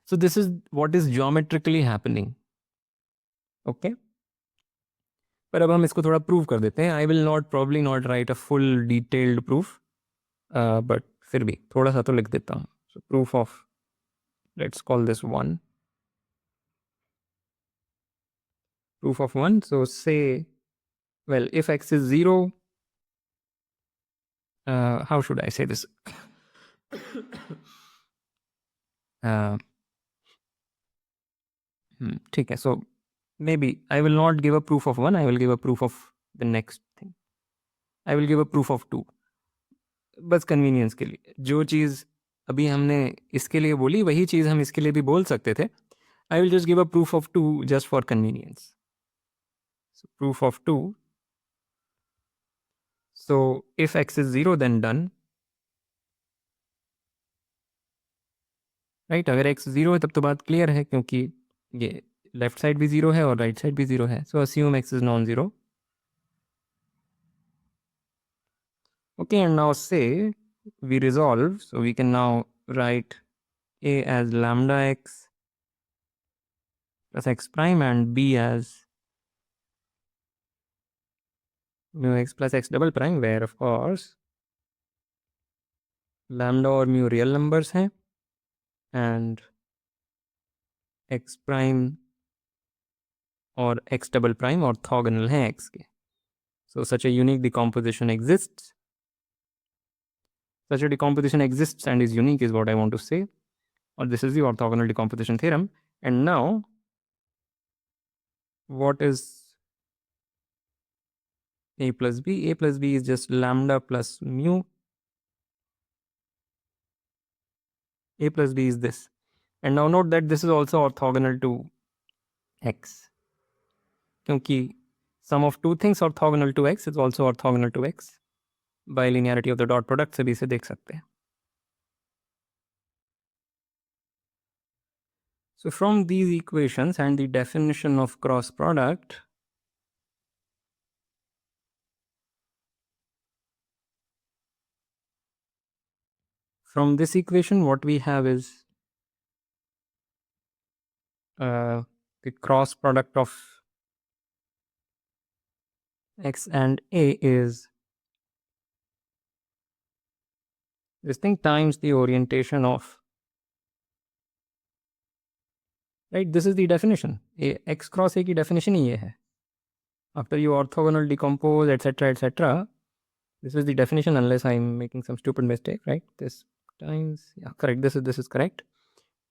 सो this is what is geometrically happening. Okay, पर अब हम इसको थोड़ा प्रूव कर देते हैं. I will not probably not right a full detailed proof, but फिर भी थोड़ा सा तो लिख देता हूँ. सो proof of, let's call this one, proof of 1. So say, well, if x is 0, how should I say this? ठीक है. So maybe I will not give a proof of 1, I will give a proof of the next thing. I will give a proof of 2. बस कन्वीनियंस के लिए जो चीज़ अभी हमने इसके लिए बोली वही चीज़ हम इसके लिए भी बोल सकते थे. I will just give a proof of 2 just for convenience. So proof of 2. So if x is 0 then done. Right, अगर x 0 है तब तो बात क्लियर है, क्योंकि ये लेफ्ट साइड भी 0 है और राइट साइड भी 0 है. So assume x is non zero. Okay, and now say we resolve, so we can now write a as lambda x plus x prime and b as mu x plus x double prime, where of course lambda और mu real numbers हैं and x prime और x double prime orthogonal हैं x के. So such a unique decomposition exists. Such a decomposition exists and is unique is what I want to say. Or this is the orthogonal decomposition theorem. And now, what is a plus b? A plus b is just lambda plus mu. A plus b is this. And now note that this is also orthogonal to x. क्योंकि sum of two things orthogonal to x is also orthogonal to x. By linearity of the dot product से भी इसे देख सकते हैं. So from these equations and the definition of cross product, from this equation what we have is the cross product of x and a is this thing times the orientation of, right, this is the definition. X cross a की definition ही ये है. After you orthogonal decompose etc, this is the definition unless I'm making some stupid mistake, right? This times, yeah, correct, this is correct.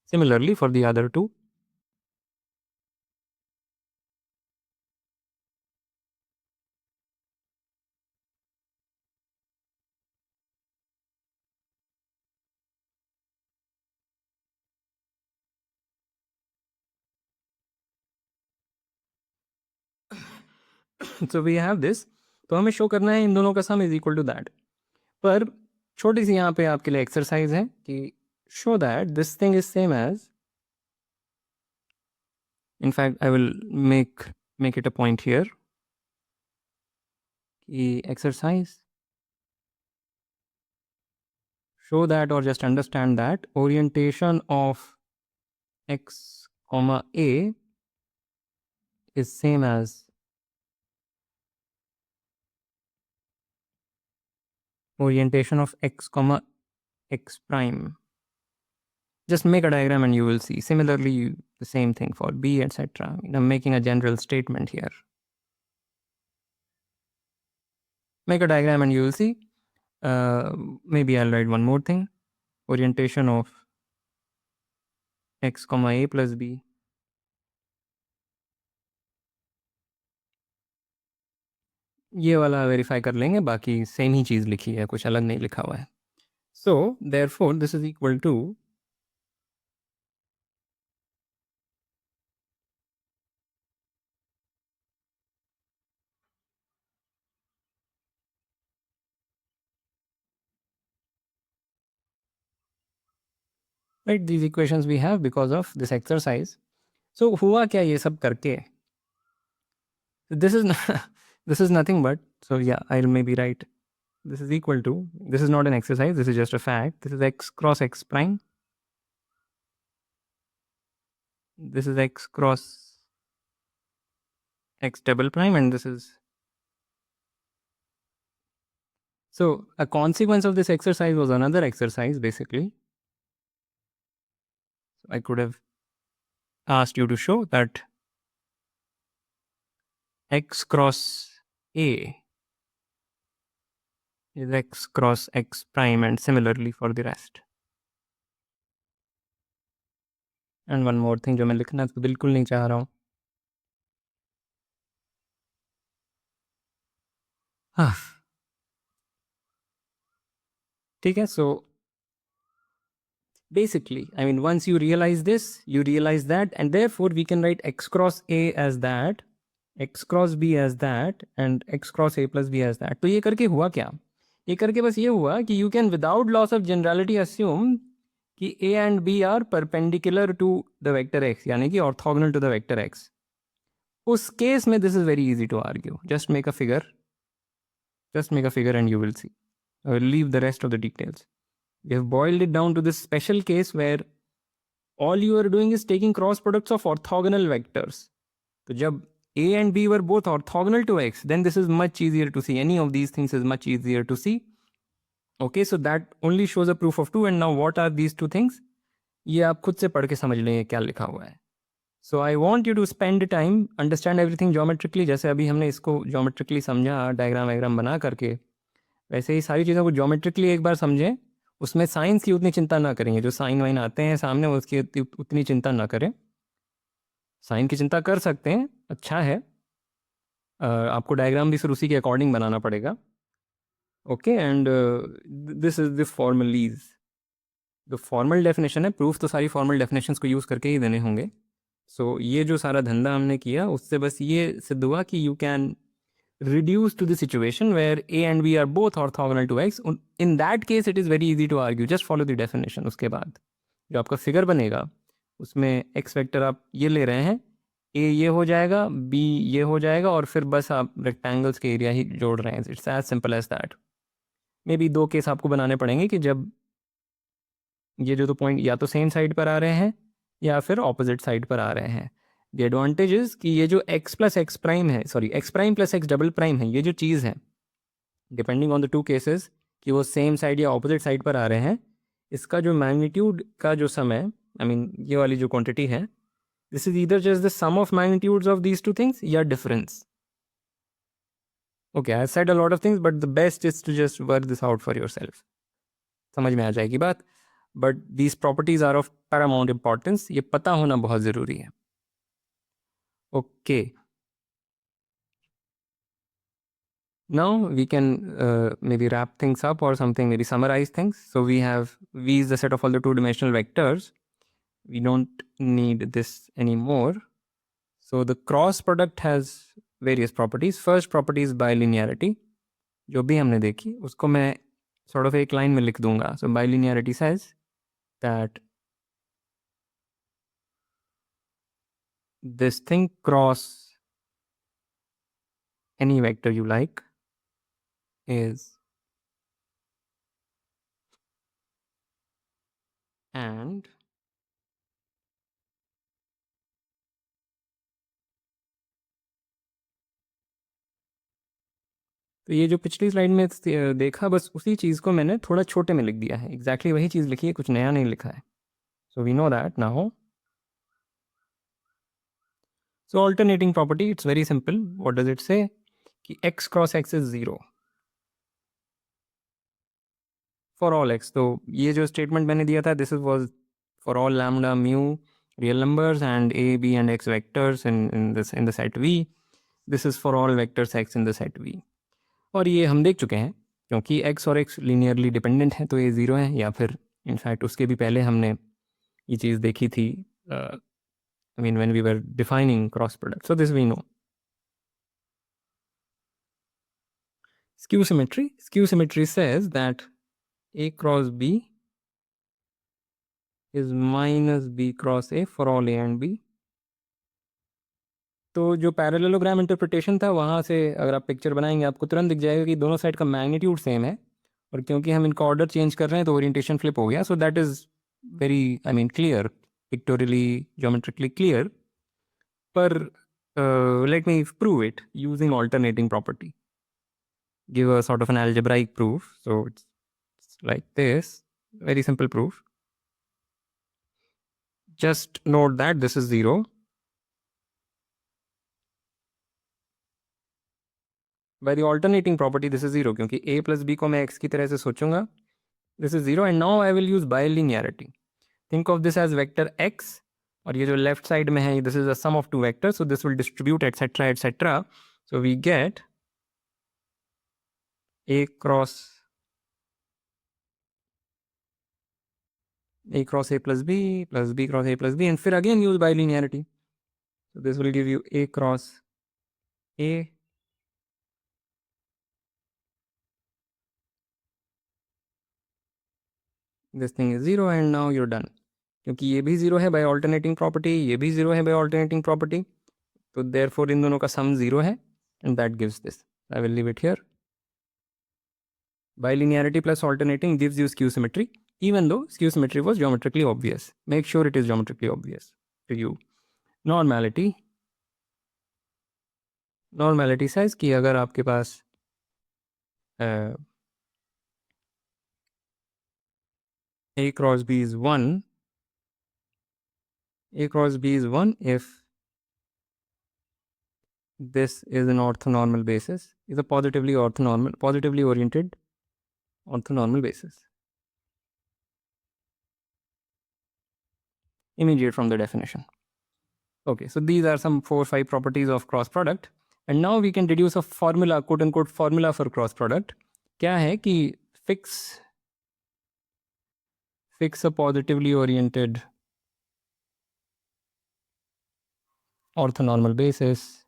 Similarly for the other two. So we have this, तो हमें शो करना है इन दोनों का sum is equal to that. पर छोटी सी यहाँ पे आपके लिए एक्सरसाइज है कि show that this thing is same as, in fact I will make it a point here कि exercise show that or just understand that orientation of x comma a is same as orientation of x comma x prime. Just make a diagram and you will see. Similarly, the same thing for b, etc. I'm making a general statement here. Make a diagram and you will see. Maybe I'll write one more thing. Orientation of x comma a plus b. ये वाला वेरीफाई कर लेंगे, बाकी सेम ही चीज़ लिखी है, कुछ अलग नहीं लिखा हुआ है। So therefore this is equal to right these equations we have because of this exercise. So हुआ क्या ये सब करके, this is this is nothing but, so yeah I will maybe right, this is equal to, this is not an exercise, this is just a fact, this is x cross x prime, this is x cross x double prime, and this is, so a consequence of this exercise was another exercise basically. So I could have asked you to show that x cross a is x cross x prime, and similarly for the rest. And one more thing जो मैं लिखना तो बिल्कुल नहीं चाह रहा हूँ, हाँ ठीक है। So basically, I mean, once you realize this, you realize that, and therefore we can write x cross a as that, x cross b as that, and x cross a plus b as that. तो ये करके हुआ क्या, ये करके बस ये हुआ कि you can without loss of generality assume कि a and b are perpendicular to the vector x, यानी कि orthogonal to the vector x. उस केस में this is very easy to argue. Just make a figure and you will see. I will leave the rest of the details. We have boiled it down to this special case where all you are doing is taking cross products of orthogonal vectors. So जब a and b were both orthogonal to x, then this is much easier to see. Any of these things is much easier to see. Okay, so that only shows a proof of 2. And now what are these two things? ये आप खुद से पढ़ के समझ लेंगे क्या लिखा हुआ है. So I want you to spend time, understand everything geometrically. जैसे अभी हमने इसको geometrically समझा डायग्राम बना करके, वैसे ही सारी चीज़ों को geometrically एक बार समझें. उसमें साइंस की उतनी चिंता ना करेंगे, जो साइन वाइन आते हैं सामने उसकी उतनी चिंता ना करें. साइन की चिंता कर सकते हैं, अच्छा है. आपको डायग्राम भी फिर उसी के अकॉर्डिंग बनाना पड़ेगा. Okay, and this is the formalise, जो फॉर्मल डेफिनेशन है. प्रूफ तो सारी फॉर्मल डेफिनेशंस को यूज़ करके ही देने होंगे. सो ये जो सारा धंधा हमने किया उससे बस ये सिद्ध हुआ कि you can reduce to the situation where a and b are both orthogonal to x. In that case it is very easy to argue. Just follow the definition. उसके बाद जो आपका फिगर बनेगा उसमें x वेक्टर आप ये ले रहे हैं, a ये हो जाएगा, b ये हो जाएगा, और फिर बस आप रेक्टेंगल्स के एरिया ही जोड़ रहे हैं. It's as simple as that. Maybe 2 case आपको बनाने पड़ेंगे कि जब ये जो 2 पॉइंट या तो सेम साइड पर आ रहे हैं या फिर ऑपोजिट साइड पर आ रहे हैं. द एडवांटेज इज कि ये जो x प्लस एक्स प्राइम है, sorry x prime plus x double prime है, ये जो चीज़ है डिपेंडिंग ऑन द 2 केसेस कि वो सेम साइड या ऑपोजिट साइड पर आ रहे हैं, इसका जो मैग्नीट्यूड का जो सम है, आई मीन ये वाली जो क्वांटिटी है, this is either just the sum of magnitudes of these 2 things या difference. Okay, I said a lot of things but the best is to just work this out for yourself. समझ में आ जाएगी बात. But these properties are of paramount importance. ये पता होना बहुत ज़रूरी है. Okay. Now we can maybe wrap things up or something, maybe summarize things. So we have V is the set of all the 2-dimensional vectors. We don't need this anymore. So the cross product has various properties. First property is bilinearity. जो भी हमने देखी उसको मैं सॉर्ट ऑफ एक लाइन में लिख दूंगा. So bilinearity says that this thing cross any vector you like is and तो ये जो पिछली स्लाइड में देखा बस उसी चीज़ को मैंने थोड़ा छोटे में लिख दिया है. एग्जैक्टली वही चीज़ लिखी है, कुछ नया नहीं लिखा है. So we know that now. So alternating property it's very simple. What does it say कि x cross x is 0 for all x. तो ये जो स्टेटमेंट मैंने दिया था this is was for all lambda mu real numbers and a b and x vectors in the set v. This is for all vectors x in the set v. और ये हम देख चुके हैं क्योंकि x और x लीनियरली डिपेंडेंट है तो ये 0 है. या फिर इनफैक्ट उसके भी पहले हमने ये चीज़ देखी थी. I mean when we were defining cross product. So this we know. Skew symmetry. Skew symmetry says that A cross B is minus B cross A for all A and B. तो जो पैरेललोग्राम इंटरप्रिटेशन था वहाँ से अगर आप पिक्चर बनाएंगे आपको तुरंत दिख जाएगा कि दोनों साइड का मैग्नीट्यूड सेम है. और क्योंकि हम इनका ऑर्डर चेंज कर रहे हैं तो ओरिएंटेशन फ्लिप हो गया. So that is very I mean clear, pictorially geometrically clear. पर let me prove it using alternating property. Give a sort of an algebraic proof. So it's like this, very simple proof. Just note that this is 0. By the alternating property this is 0 क्योंकि a plus b को मैं x की तरह से सोचूंगा. This is 0 and now I will use bilinearity. Think of this as vector x और ये जो left side में है this is a sum of two vectors, so this will distribute etc etc. So we get a cross a plus b cross a plus b and फिर again use bilinearity. So this will give you a cross a this thing is 0 and now you're done. क्योंकि ये भी 0 है by alternating property, ये भी 0 है by alternating property, तो therefore इन दोनों का sum 0 है and that gives this. I will leave it here. Bilinearity plus alternating gives you skew symmetry, even though skew symmetry was geometrically obvious. Make sure it is geometrically obvious to you. Normality says कि अगर आपके पास a cross b is 1, a cross b is 1 if this is an orthonormal basis, is a positively oriented orthonormal basis. Immediate from the definition. Okay, so these are some 4 or 5 properties of cross product. And now we can deduce a formula, quote unquote formula for cross product. क्या है कि fix a positively oriented orthonormal basis.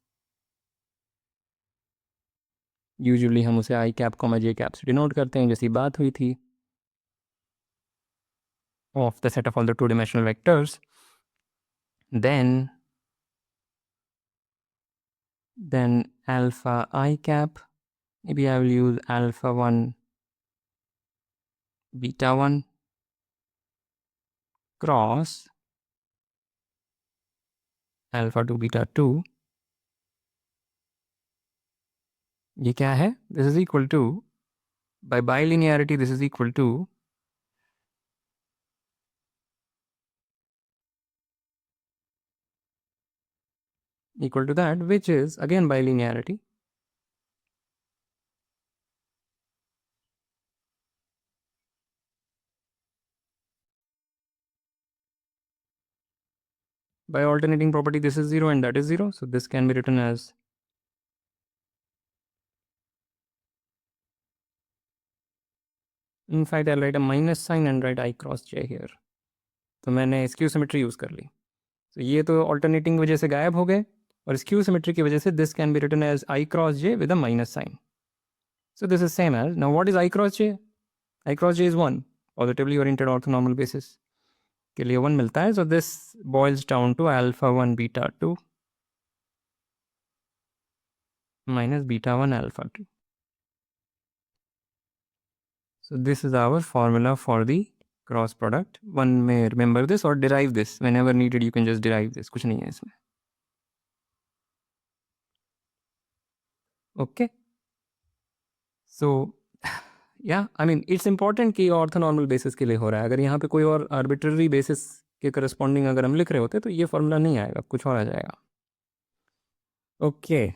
Usually हम उसे I cap, J cap से denote करते हैं जैसी बात हुई थी. Of the set of all the two-dimensional vectors. Then alpha I cap, maybe I will use alpha 1 beta 1 cross alpha 2 beta 2. ये क्या है? This is equal to, by bilinearity this is equal to that, which is again bilinearity. By alternating property this is 0 and that is 0, so this can be written as in fact I'll write a minus sign and write I cross j here. तो मैंने skew symmetry यूज़ कर ली. तो ये तो alternating वजह से गायब हो गए और स्क्यू सिमेट्री की वजह से this can be written as I cross J with a minus sign. So this is same as, now what is I cross J? I cross J is 1, positively oriented orthonormal basis के लिए 1 मिलता है. So this boils down to alpha 1 beta 2 minus beta 1 alpha 2. So this is our formula for the cross product. One may remember this or derive this whenever needed. You can just derive this. कुछ नहीं है इसमें. Okay. So yeah, I mean it's important कि ऑर्थोनॉर्मल बेसिस के लिए हो रहा है. अगर यहाँ पे कोई और आर्बिट्ररी बेसिस के करस्पॉन्डिंग अगर हम लिख रहे होते तो ये फॉर्मूला नहीं आएगा, कुछ और आ जाएगा. ओके.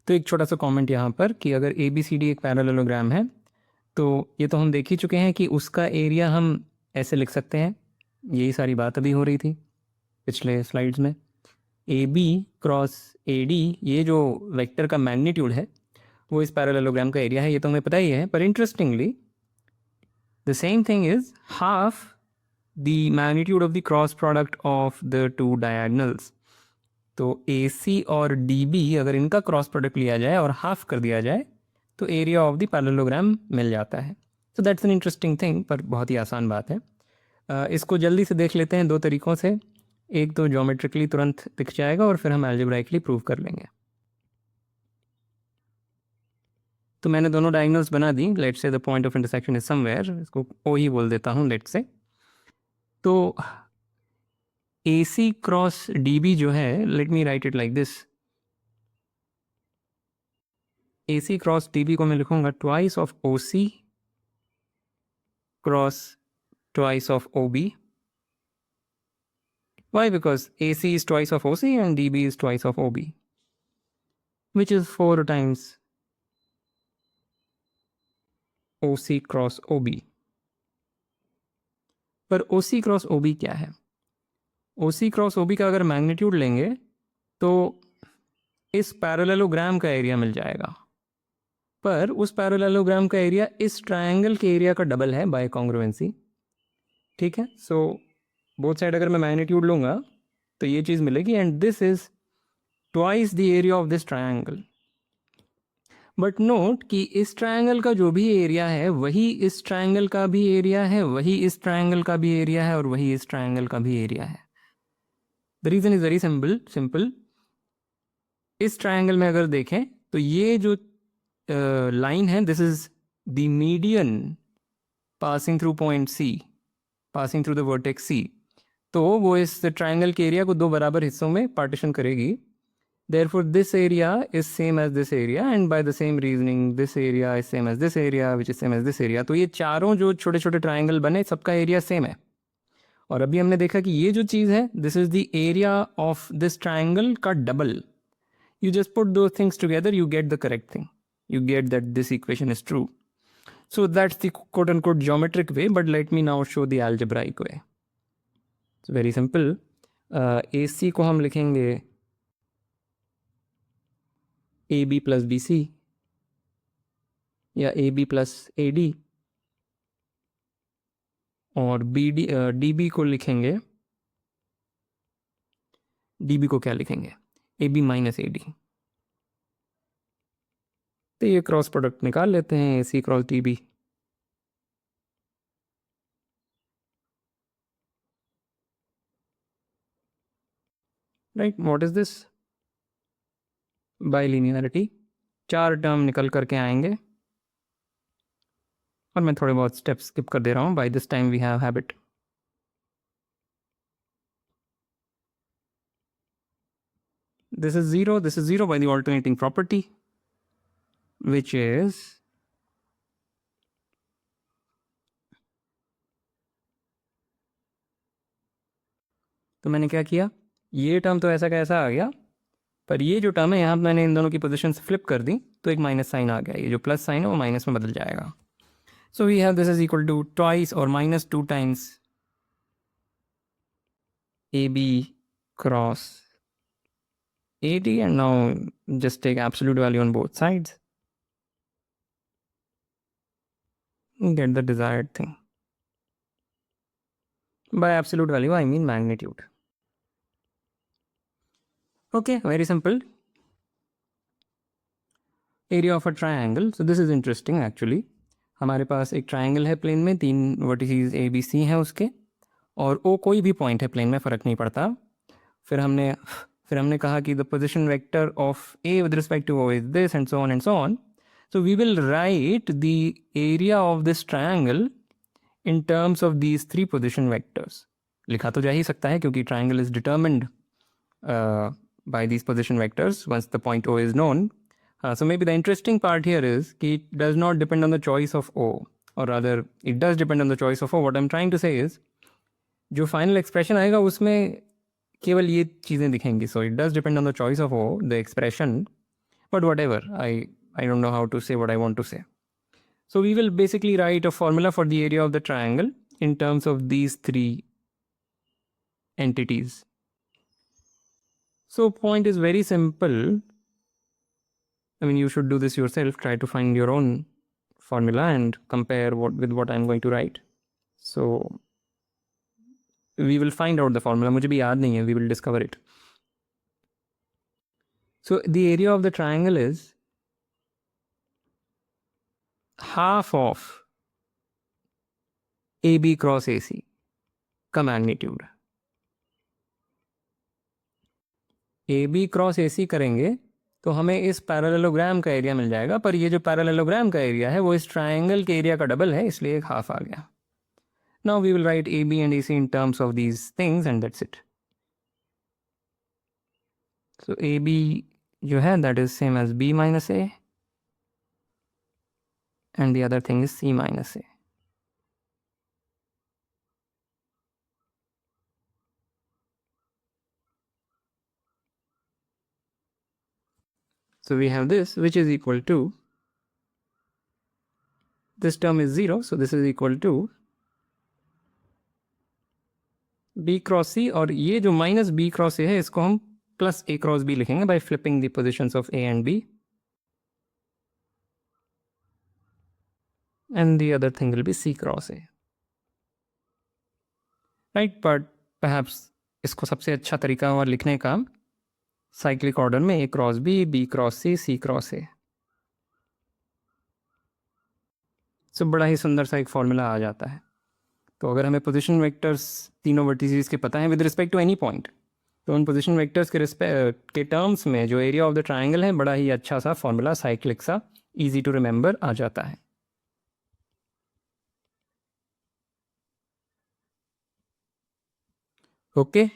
तो एक छोटा सा कमेंट यहाँ पर कि अगर ABCD एक पैरेललोग्राम है तो ये तो हम देख ही चुके हैं कि उसका एरिया हम ऐसे लिख सकते हैं. यही सारी बात अभी हो रही थी पिछले स्लाइड्स में. AB क्रॉस AD ये जो वेक्टर का मैग्नीट्यूड है वो इस पैरेललोग्राम का एरिया है. ये तो हमें पता ही है, पर interestingly the same thing is half the magnitude of the cross product of the two diagonals. तो AC और DB अगर इनका क्रॉस प्रोडक्ट लिया जाए और हाफ कर दिया जाए तो एरिया ऑफ द पैरेललोग्राम मिल जाता है. So that's an interesting thing, पर बहुत ही आसान बात है. इसको जल्दी से देख लेते हैं दो तरीक़ों से. एक तो ज्योमेट्रिकली तुरंत दिख जाएगा और फिर हम अलजेब्राइकली प्रूव कर लेंगे. तो मैंने दोनों डायगोनल्स बना दी. Let's say the point of intersection is somewhere, इसको O ही बोल देता हूँ लेट्स से. तो AC क्रॉस DB जो है, let me right it like this. AC cross DB को मैं लिखूंगा twice of OC cross twice of OB. Why? Because AC is twice of OC and DB is twice of OB, which is 4 times OC cross OB. पर OC क्रॉस OB क्या है? OC क्रॉस OB का अगर मैग्नीट्यूड लेंगे तो इस पैरेललोग्राम का एरिया मिल जाएगा, पर उस पैरेललोग्राम का एरिया इस ट्रायंगल के एरिया का डबल है बाय कॉन्ग्रुएंसी. ठीक है. सो बोथ साइड अगर मैं मैग्नीट्यूड लूँगा तो ये चीज़ मिलेगी and this is twice the area of this triangle. But note कि इस ट्रायंगल का जो भी एरिया है वही इस ट्रायंगल का भी एरिया है, वही इस ट्रायंगल का भी एरिया है और वही इस ट्रायंगल का भी एरिया है. The reason is very simple. इस ट्रायंगल में अगर देखें तो ये जो लाइन है, this is the median passing through point C, passing through the vertex C. तो वो इस ट्रायंगल के एरिया को दो बराबर हिस्सों में पार्टीशन करेगी. Therefore, this area is same as this area, and by the same reasoning, this area is same as this area, which is same as this area. तो ये चारों जो छोटे छोटे ट्राइंगल बने सबका एरिया सेम है. और अभी हमने देखा कि ये जो चीज़ है, this is the area of this triangle का double. You just put those things together, you get the correct thing. You get that this equation is true. So that's the quote-unquote geometric way, but let me now show the algebraic way. It's very simple. AC को हम लिखेंगे AB plus BC या AB plus AD, और DB को लिखेंगे, DB को क्या लिखेंगे? AB minus AD. तो ये क्रॉस प्रोडक्ट निकाल लेते हैं, AC cross DB. Right, what is this? Bilinearity. 4 term निकल करके आएंगे और मैं थोड़े बहुत स्टेप्स स्किप कर दे रहा हूँ. By this time we have habit. This is 0 by the alternating property, which is तो मैंने क्या किया, ये टर्म तो ऐसा का ऐसा आ गया, पर ये जो टर्म है यहाँ मैंने इन दोनों की पोजीशन फ्लिप कर दी तो एक माइनस साइन आ गया. ये जो प्लस साइन है वो माइनस में बदल जाएगा. So we have this is equal to twice और minus 2 times AB cross AD, and now just take absolute value on both sides. Get the desired thing. By absolute value, I mean magnitude. Okay, very simple. Area of a triangle, so this is interesting actually. हमारे पास एक ट्रायंगल है प्लेन में, 3 वर्टिसेस ए बी सी हैं उसके, और ओ कोई भी पॉइंट है प्लेन में, फ़र्क नहीं पड़ता. फिर हमने कहा कि the position vector of A with respect to O is this and so on and so on. So we will write the area of this triangle in terms of these 3 position vectors. लिखा तो जा ही सकता है क्योंकि triangle is determined by these position vectors once the point O is known. So maybe the interesting part here is कि it does not depend on the choice of O, or rather it does depend on the choice of O. What I'm trying to say is जो final expression आएगा उसमें केवल ये चीज़ें दिखेंगी. So it does depend on the choice of O, the expression, but whatever, I don't know how to say what I want to say. So we will basically write a formula for the area of the triangle in terms of these 3 entities. So point is very simple. I mean, you should do this yourself. Try to find your own formula and compare with what I'm going to write. So we will find out the formula. मुझे भी याद नहीं है. We will discover it. So the area of the triangle is half of AB cross AC का magnitude. AB cross AC करेंगे तो हमें इस पैरेललोग्राम का एरिया मिल जाएगा, पर ये जो पैरेललोग्राम का एरिया है वो इस ट्राइंगल के एरिया का डबल है, इसलिए एक हाफ आ गया. Now we will write AB and AC in terms of these things and that's it. So AB जो है that is same as B minus A and the other thing is C minus A. So we have this which is equal to, this term is 0, so this is equal to B cross C, और ये जो minus B cross A है इसको हम plus A cross B लिखेंगे by flipping the positions of A and B. And the other thing will be C cross A. Right, but perhaps इसको सबसे अच्छा तरीका और लिखने का साइक्लिक ऑर्डर में A cross B, B cross C, C cross A. सो बड़ा ही सुंदर सा एक फॉर्मूला आ जाता है. तो अगर हमें पोजीशन वेक्टर्स तीनों वर्टिसेस के पता है with respect to any point, तो उन पोजीशन वेक्टर्स के टर्म्स में जो एरिया ऑफ द ट्राइंगल है बड़ा ही अच्छा सा फॉर्मूला, साइक्लिक सा, इजी टू रिमेंबर आ जाता है. ओके,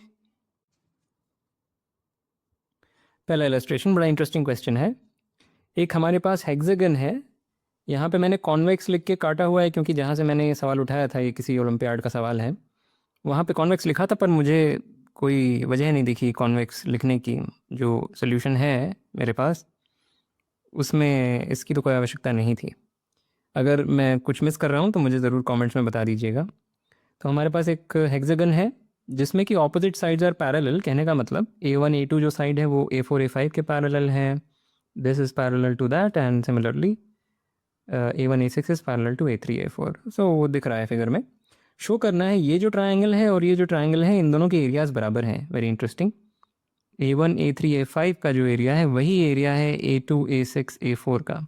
पहला इलस्ट्रेशन बड़ा इंटरेस्टिंग क्वेश्चन है. एक हमारे पास हेक्सागन है. यहाँ पे मैंने कॉन्वेक्स लिख के काटा हुआ है क्योंकि जहाँ से मैंने ये सवाल उठाया था, ये किसी ओलंपियाड का सवाल है, वहाँ पे कॉन्वेक्स लिखा था, पर मुझे कोई वजह नहीं दिखी कॉन्वेक्स लिखने की. जो सोल्यूशन है मेरे पास उसमें इसकी तो कोई आवश्यकता नहीं थी. अगर मैं कुछ मिस कर रहा हूँ तो मुझे ज़रूर कमेंट्स में बता दीजिएगा. तो हमारे पास एक हेक्सागन है जिसमें कि ऑपोजिट साइड्स आर पैरेलल. कहने का मतलब A1 A2 जो साइड है वो A4 A5 के पैरेलल है. This is parallel to that and similarly A1 A6 is parallel to A3 A4. सो वो दिख रहा है फिगर में. शो करना है ये जो ट्रायंगल है और ये जो ट्रायंगल है इन दोनों के एरियाज़ बराबर हैं. Very interesting. A1 A3 A5 का जो एरिया है वही एरिया है A2 A6 A4 का.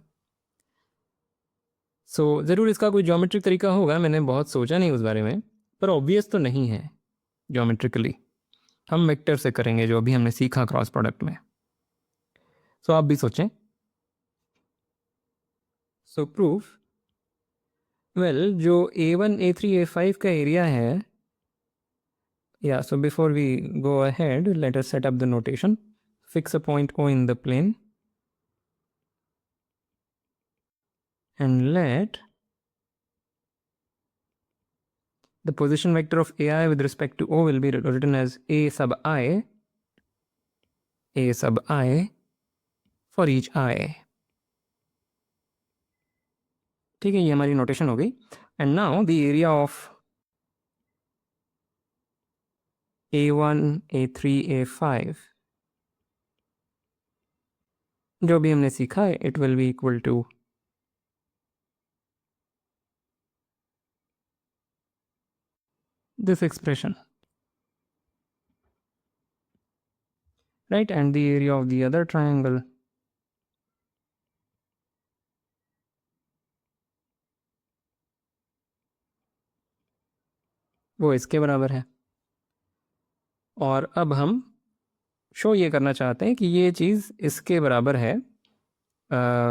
सो ज़रूर इसका कोई ज्योमेट्रिक तरीका होगा, मैंने बहुत सोचा नहीं उस बारे में, पर ऑब्वियस तो नहीं है ज्योमेट्रिकली. हम वेक्टर से करेंगे जो अभी हमने सीखा क्रॉस प्रोडक्ट में. सो आप भी सोचें. सो प्रूफ, वेल जो A1 A3 A5 का एरिया है, yeah, so before we go ahead, let us set up the notation. Fix a point O in the plane and let the position vector of AI with respect to O will be written as A sub I for each I. ठीक है, ये हमारी नोटेशन हो गई. And now the area of A1 A3 A5 जो भी हमने सीखा है, it will be equal to this expression. right? And the area of the other triangle वो इसके बराबर है। और अब हम शो ये करना चाहते हैं कि ये चीज़ इसके बराबर है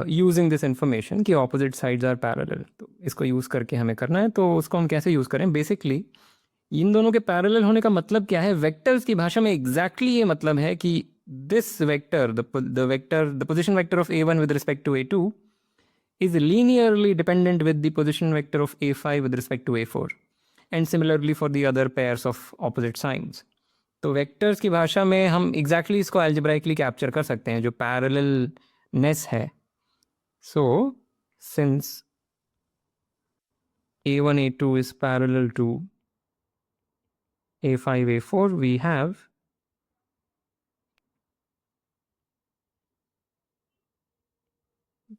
यूजिंग दिस इंफॉर्मेशन कि ऑपोजिट साइड्स आर पैरेलल। तो इसको यूज़ करके हमें करना है। तो उसको हम कैसे यूज़ करें? बेसिकली इन दोनों के पैरेलल होने का मतलब क्या है? वेक्टर्स की भाषा में एग्जैक्टली ये मतलब है कि this vector the position vector of a1 with respect to a2 is linearly dependent with the position vector of a5 with respect to a4 and similarly for the other pairs of opposite signs। तो वेक्टर्स की भाषा में हम एग्जैक्टली इसको अलजेब्राइकली कैप्चर कर सकते हैं जो पैरेललनेस है। So since a1 a2 is parallel to a5 a4 we have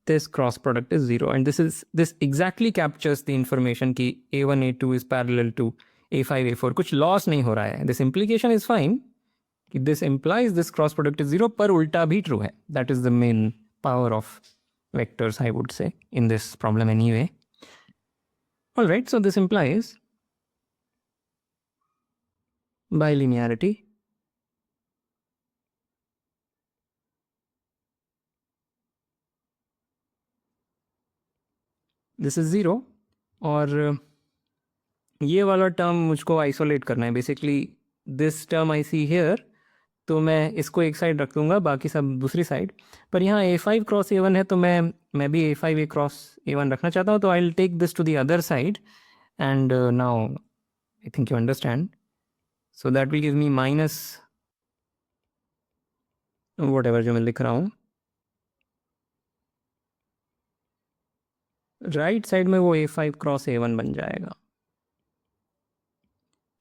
this cross product is 0 and this exactly captures the information कि a1 a2 is parallel to a5 a4। कुछ लॉस नहीं हो रहा है। this implication is fine कि this implies this cross product is 0 पर उल्टा भी true है। that is the main power of vectors I would say in this problem anyway। Alright, so this implies bilinearity this is 0 और ये वाला टर्म मुझको आइसोलेट करना है। Basically this term I see here तो मैं इसको एक साइड रख दूंगा बाकी सब दूसरी साइड। पर यहाँ a5 क्रॉस a1 है तो मैं भी a5 a क्रॉस a1 रखना चाहता हूँ। तो I will take this to the other side and now I think you understand. So that will give me minus whatever जो मैं लिख रहा हूँ राइट साइड में वो a5 क्रॉस a1 बन जाएगा।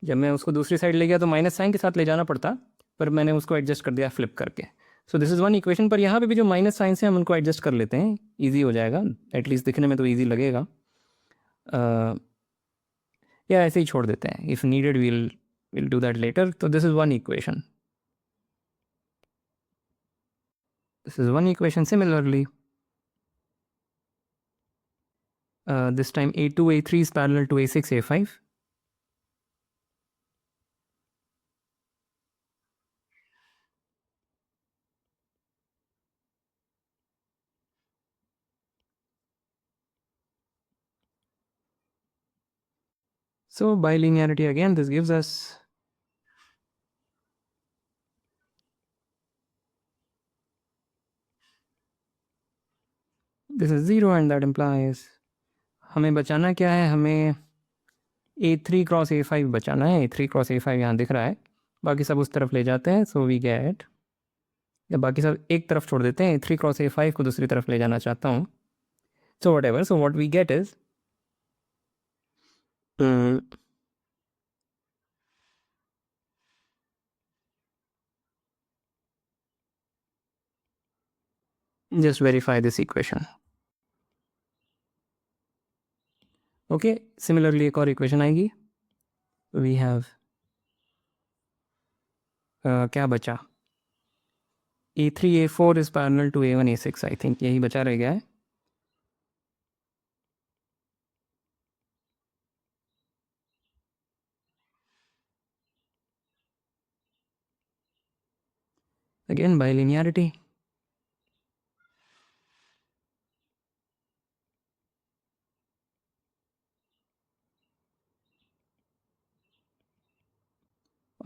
जब मैं उसको दूसरी साइड ले गया तो माइनस साइन के साथ ले जाना पड़ता पर मैंने उसको एडजस्ट कर दिया फ्लिप करके। सो दिस इज़ वन इक्वेशन। पर यहाँ पे भी जो माइनस साइन से हम उनको एडजस्ट कर लेते हैं इजी हो जाएगा। एटलीस्ट दिखने में तो इजी लगेगा। या ऐसे ही छोड़ देते हैं। If needed will do that later. तो this is one equation. This is one equation. Similarly this time a2 a3 is parallel to a6 a5। So bilinearity again this gives us this is 0 and that implies हमें बचाना क्या है? हमें a3 क्रॉस a5 बचाना है। a3 क्रॉस a5 यहाँ दिख रहा है बाकी सब उस तरफ ले जाते हैं। सो वी गेट या बाकी सब एक तरफ छोड़ देते हैं। a3 क्रॉस a5 को दूसरी तरफ ले जाना चाहता हूँ। So whatever. So what we get is just verify this equation। Okay similarly एक और इक्वेशन आएगी। वी हैव क्या बचा? a3 a4 is parallel to a1 a6। I think यही बचा रह गया है। अगेन bilinearity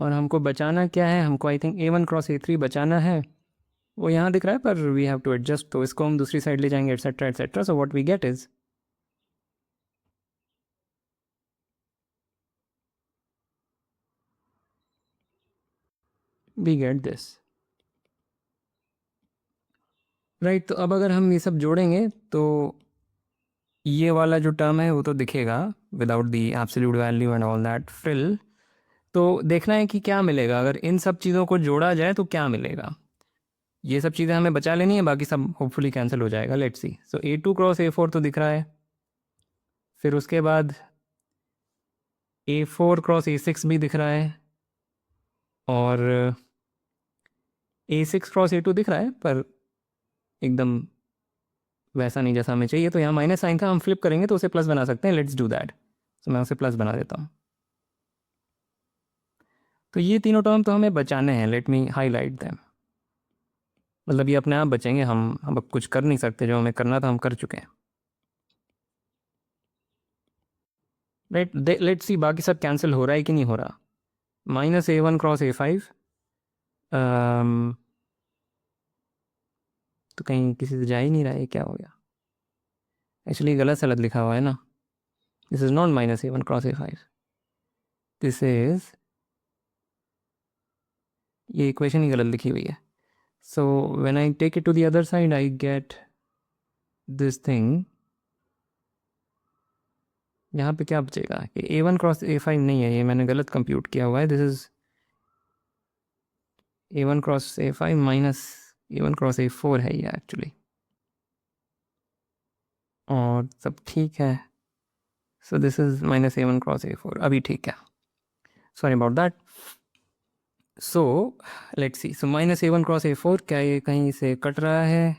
और हमको बचाना क्या है? हमको I think a1 cross a3 बचाना है। वो यहाँ दिख रहा है पर वी हैव टू एडजस्ट। तो इसको हम दूसरी साइड ले जाएंगे etcetera etcetera. So what we get is we get this right. तो अब अगर हम ये सब जोड़ेंगे तो ये वाला जो टर्म है वो तो दिखेगा without the absolute value and all that frill. तो देखना है कि क्या मिलेगा अगर इन सब चीज़ों को जोड़ा जाए तो क्या मिलेगा। ये सब चीज़ें हमें बचा लेनी है बाकी सब होपफुली कैंसिल हो जाएगा। Let's see. So a2 cross a4 तो दिख रहा है। फिर उसके बाद a4 क्रॉस a6 भी दिख रहा है और A6 × A2 दिख रहा है पर एकदम वैसा नहीं जैसा हमें चाहिए, तो यहाँ माइनस साइन था, हम फ्लिप करेंगे तो उसे प्लस बना सकते हैं। Let's do that. तो मैं उसे प्लस बना देता हूँ। तो ये तीनों टर्म तो हमें बचाने हैं। Let me highlight them. मतलब ये अपने आप बचेंगे, हम अब कुछ कर नहीं सकते, जो हमें करना था हम कर चुके हैं। लेट्स सी बाकी सब कैंसिल हो रहा है कि नहीं हो रहा। -A1 × A5 तो कहीं किसी से जा ही नहीं रहा है, क्या हो गया? एक्चुअली गलत सलत लिखा हुआ है ना। This is not -A1 × A5, this is, ये इक्वेशन ही गलत लिखी हुई है। So when I take it to the other side I get this thing. यहाँ पे क्या बचेगा कि A1 × A5 नहीं है, ये मैंने गलत कंप्यूट किया हुआ है। This is A1 × A5 -A1 × A4 है ये एक्चुअली, और सब ठीक है। So this is -A1 × A4, अभी ठीक है। Sorry about that. So let's see. So -A1 × A4, क्या ये कहीं से कट रहा है?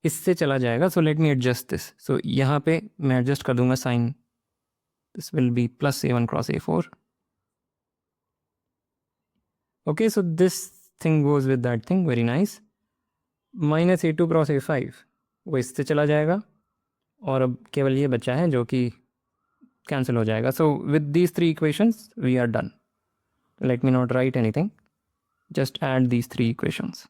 इससे चला जाएगा। So let me adjust this. So यहाँ पे मैं एडजस्ट कर दूंगा sign. This will be +A1 × A4. Okay, so this thing goes with that thing, very nice. -A2 × A5 वो इससे चला जाएगा, और अब केवल ये बचा है जो कि कैंसिल हो जाएगा। So with these 3 equations we are done. Let me not write anything, just add these 3 equations.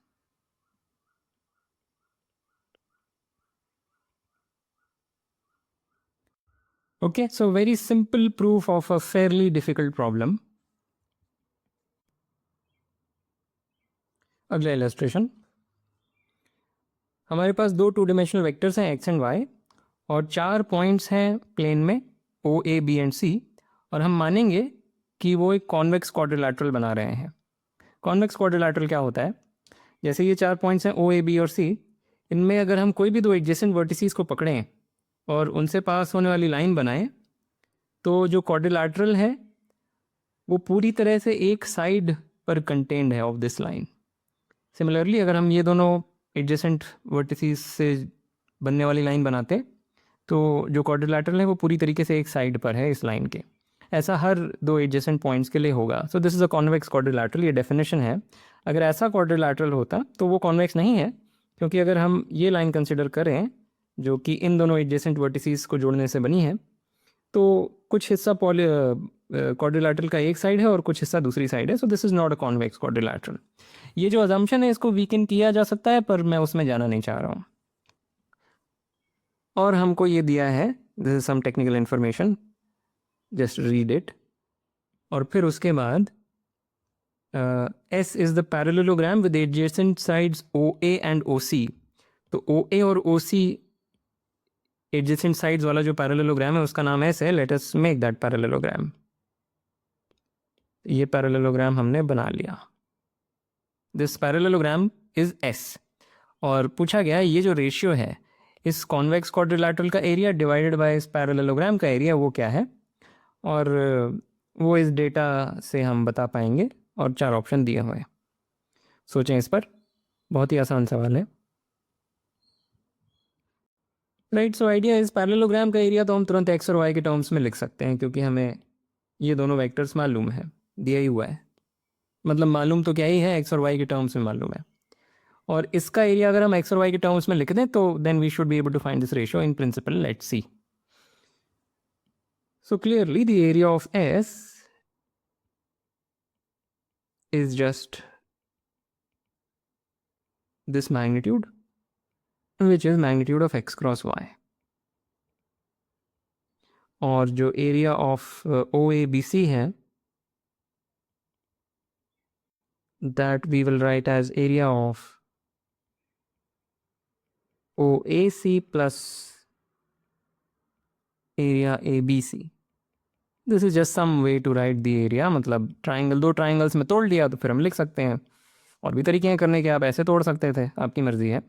Okay, so very simple proof of a fairly difficult problem. अगला इलस्ट्रेशन। हमारे पास 2 2-dimensional वेक्टर्स हैं x एंड y, और 4 पॉइंट्स हैं प्लेन में O, A, B and C, और हम मानेंगे कि वो एक कॉन्वेक्स क्वाड्रिलैटरल बना रहे हैं। कॉन्वेक्स क्वाड्रिलैटरल क्या होता है? जैसे ये 4 पॉइंट्स हैं O, A, B और C, इनमें अगर हम कोई भी 2 एडजेसेंट वर्टिसेस को पकड़ें और उनसे पास होने वाली लाइन बनाएं, तो जो क्वाड्रिलैटरल है वो पूरी तरह से एक साइड पर कंटेन्ड है ऑफ दिस लाइन। सिमिलरली अगर हम ये दोनों एडजेसेंट वर्टिसेस से बनने वाली लाइन बनाते, तो जो क्वाड्रिलैटरल है वो पूरी तरीके से एक साइड पर है इस लाइन के। ऐसा हर 2 एडजेसेंट पॉइंट्स के लिए होगा। सो this is a convex quadrilateral, ये डेफिनेशन है। अगर ऐसा क्वाड्रिलैटरल होता तो वो कॉन्वेक्स नहीं है, क्योंकि अगर हम ये लाइन कंसिडर करें जो कि इन दोनों एडजेसेंट वर्टिसेस को जोड़ने से बनी है, तो कुछ हिस्सा क्वाड्रिलैटरल का एक साइड है और कुछ हिस्सा दूसरी साइड है। So this is not a convex quadrilateral. ये जो अजम्पशन है इसको वीकन किया जा सकता है, पर मैं उसमें जाना नहीं चाह रहा हूँ। और हमको ये दिया है, this is some technical information, just read it. और फिर उसके बाद S is the parallelogram with adjacent sides OA and OC। तो OA और OC एडजेसेंट साइड्स वाला जो पैरेललोग्राम है उसका नाम S है। Let us make that parallelogram. ये पैरेललोग्राम हमने बना लिया। This parallelogram is S। और पूछा गया ये जो रेशियो है इस कॉन्वेक्स क्वाड्रिलैटरल का एरिया डिवाइडेड बाय इस पैरेललोग्राम का एरिया, वो क्या है? और वो इस डेटा से हम बता पाएंगे, और 4 ऑप्शन दिए हुए हैं। सोचें इस पर, बहुत ही आसान सवाल है। राइट, सो आइडिया इस पैरेललोग्राम का एरिया तो हम तुरंत x और y के टर्म्स में लिख सकते हैं, क्योंकि हमें ये दोनों वेक्टर्स मालूम है, दिया ही हुआ है। मतलब मालूम तो क्या ही है, x और y के टर्म्स में मालूम है। और इसका एरिया अगर हम x और y के टर्म्स में लिख दें तो then we should be able to find this ratio in principle. Let's see. So clearly the area of S is just this magnitude, which is magnitude of x cross y. और जो एरिया ऑफ OABC है, that we will write as area of OAC plus area ABC. This is just some way to write the area। मतलब ट्राइंगल, 2 ट्राइंगल्स में तोड़ लिया तो फिर हम लिख सकते हैं। और भी तरीके हैं करने के, आप ऐसे तोड़ सकते थे, आपकी मर्जी है।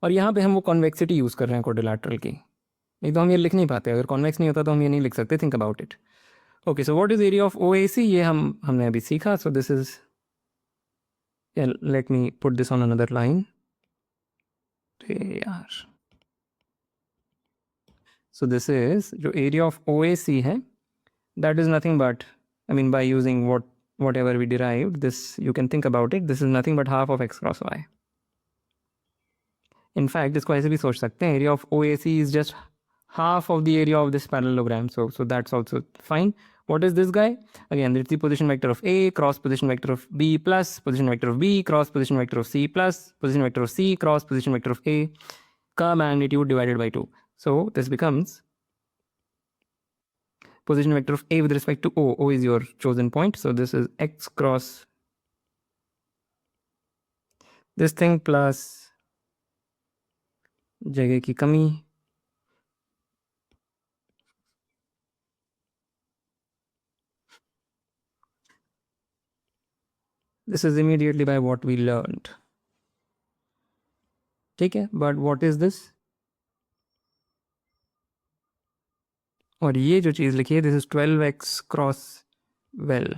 और यहाँ पे हम वो कॉन्वेक्सिटी यूज़ कर रहे हैं क्वाड्रिलैटरल की, नहीं तो हम ये लिख नहीं पाते। अगर कॉन्वेक्स नहीं होता तो हम ये नहीं लिख सकते। Think about it. Okay, so what is area of OAC, ये हमने अभी सीखा। सो this is let me put this on another line. So this is जो area of OAC है, that is nothing but, I mean, by using whatever we derived, this you can think about it, this is nothing but half of x cross y. In fact, इसको ऐसे भी सोच सकते हैं, area of OAC is just half of the area of this parallelogram, so that's also fine. What is this guy? Again, it's the position vector of A cross position vector of B plus position vector of B cross position vector of C plus position vector of C cross position vector of A का magnitude divided by 2. So this becomes position vector of A with respect to O. O is your chosen point. So this is x cross this thing plus जगह की कमी this is immediately by what we learned. ठीक है, but what is this? और ये जो चीज़ लिखी है, this is 12x cross well.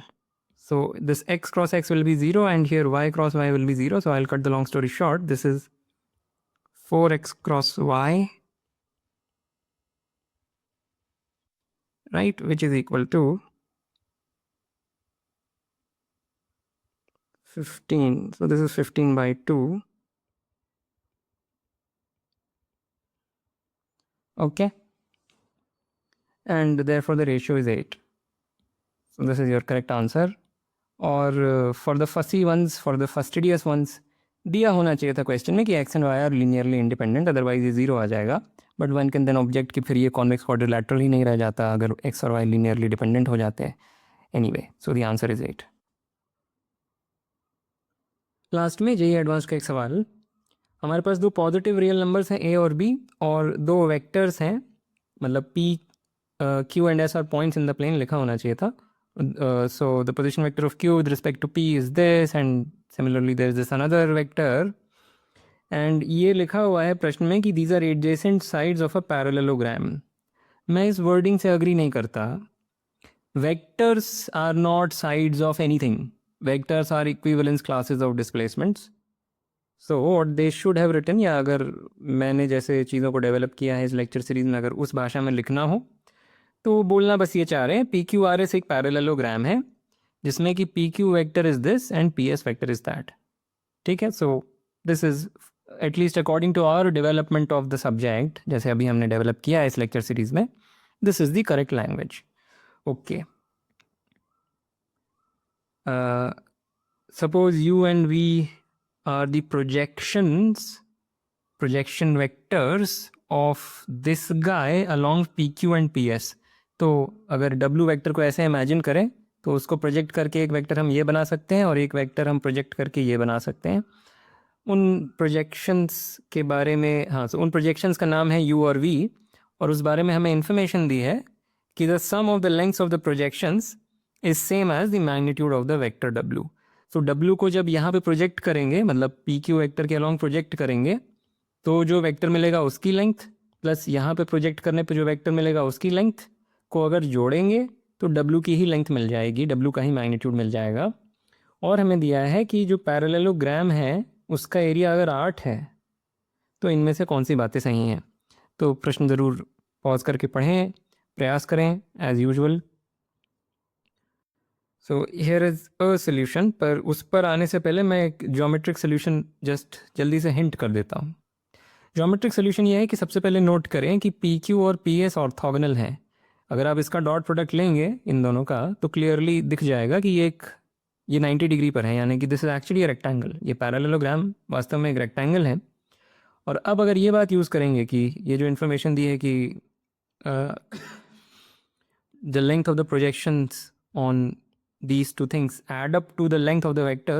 So this x cross x will be 0 and here y cross y will be 0. So I'll cut the long story short. This is 4x cross y, right, which is equal to 15. So this is 15 by 2. Okay. And therefore the ratio is 8. So this is your correct answer. और for the fussy ones, for the fastidious ones, दिया होना चाहिए था क्वेश्चन में कि x and y are linearly independent, otherwise ये 0 आ जाएगा. But one can then object कि फिर ये convex quadrilateral ही नहीं रह जाता अगर x और y linearly dependent हो जाते हैं. Anyway, so the answer is 8. Last में JEE एडवांस का एक सवाल. हमारे पास दो पॉजिटिव रियल नंबर्स हैं a और b और दो वेक्टर्स हैं, मतलब p, q and s are points in the plane लिखा होना चाहिए था. So the position vector of q with respect to p is this and similarly there is this another vector and ये लिखा हुआ है प्रश्न में कि these are adjacent sides of a parallelogram. मैं इस wording से agree नहीं करता. Vectors are not sides of anything. Vectors are equivalence classes of displacements. So what they should have written, या अगर मैंने जैसे चीज़ों को डेवलप किया है इस लेक्चर सीरीज में अगर उस भाषा में लिखना हो तो बोलना बस ये चाह रहे हैं पी क्यू आर एस एक पैरेललोग्राम है जिसमें कि P Q vector is this and P S vector is that. ठीक है, so this is at least according to our development of the subject, जैसे अभी हमने डेवलप किया है इस लेक्चर सीरीज में, this is the correct language. Okay, suppose you and we are the projection vectors of this guy along PQ and PS. तो अगर W वेक्टर को ऐसे इमेजिन करें तो उसको प्रोजेक्ट करके एक वेक्टर हम ये बना सकते हैं और एक वेक्टर हम प्रोजेक्ट करके ये बना सकते हैं. उन प्रोजेक्शंस के बारे में, हाँ, so उन प्रोजेक्शंस का नाम है U और V और उस बारे में हमें इंफॉर्मेशन दी है कि the sum of the lengths of the projections is same as the magnitude of the vector W. तो W को जब यहाँ पे प्रोजेक्ट करेंगे, मतलब पी क्यू वेक्टर के अलॉन्ग प्रोजेक्ट करेंगे, तो जो वेक्टर मिलेगा उसकी लेंथ प्लस यहाँ पे प्रोजेक्ट करने पे जो वेक्टर मिलेगा उसकी लेंथ को अगर जोड़ेंगे तो W की ही लेंथ मिल जाएगी, W का ही मैग्नीट्यूड मिल जाएगा. और हमें दिया है कि जो पैरेललोग्राम है उसका एरिया अगर 8 है तो इनमें से कौन सी बातें सही हैं. तो प्रश्न ज़रूर पॉज करके पढ़ें, प्रयास करें as usual. So here is a solution, पर उस पर आने से पहले मैं एक ज्योमेट्रिक सोल्यूशन जस्ट जल्दी से हिंट कर देता हूँ. ज्योमेट्रिक सोल्यूशन ये है कि सबसे पहले नोट करें कि पी क्यू और पी एस ऑर्थोगोनल हैं. अगर आप इसका डॉट प्रोडक्ट लेंगे इन दोनों का तो क्लियरली दिख जाएगा कि ये 90 डिग्री पर है, यानी कि दिस इज एक्चुअली रेक्टेंगल. ये पैरेललोग्राम वास्तव में एक रेक्टेंगल है. और अब अगर ये बात यूज़ करेंगे कि ये जो इन्फॉर्मेशन दी है कि the length of the projections on these two things add up to the length of the vector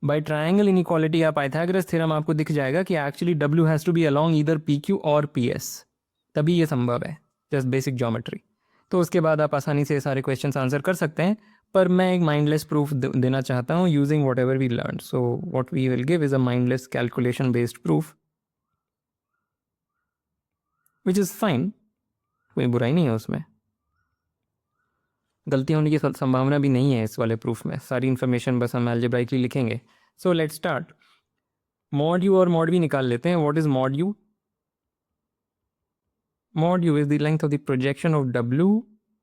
by triangle inequality या Pythagoras theorem, आपको दिख जाएगा कि actually W has to be along either PQ और PS, तभी ये संभव है, just basic geometry. तो उसके बाद आप आसानी से सारे क्वेश्चंस आंसर कर सकते हैं, पर मैं एक माइंडलेस प्रूफ देना चाहता हूँ using whatever we learn. So what we will give is a mindless calculation based proof which is fine, कोई बुराई नहीं है उसमें, गलती होने की संभावना भी नहीं है इस वाले प्रूफ में. सारी इन्फॉर्मेशन बस हम अलजेब्राइकली लिखेंगे so let's start. Mod you और मॉड वी निकाल लेते हैं. What is mod you? Mod u is the length of the projection of W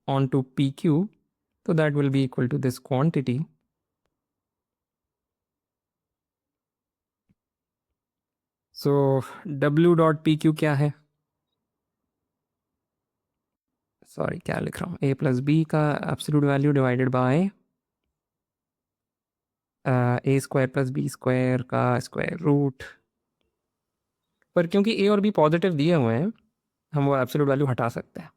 onto PQ, so that will be equal to this quantity. So W dot PQ क्या है? सॉरी क्या लिख रहा हूँ, a प्लस बी का absolute value divided by A square plus B square का स्क्वायर रूट. पर क्योंकि a और b पॉजिटिव दिए हुए हैं, हम वो एब्सोल्यूट वैल्यू हटा सकते हैं.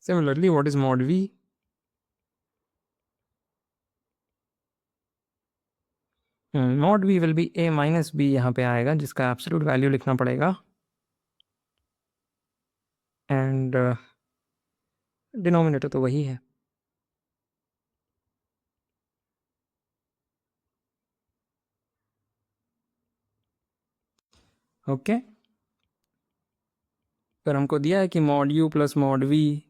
Similarly, what is mod v? Mod v will be a minus B यहाँ पे आएगा, जिसका एब्सोल्यूट वैल्यू लिखना पड़ेगा. एंड डिनोमिनेटर तो वही है. ओके पर हमको दिया है कि mod you plus mod we.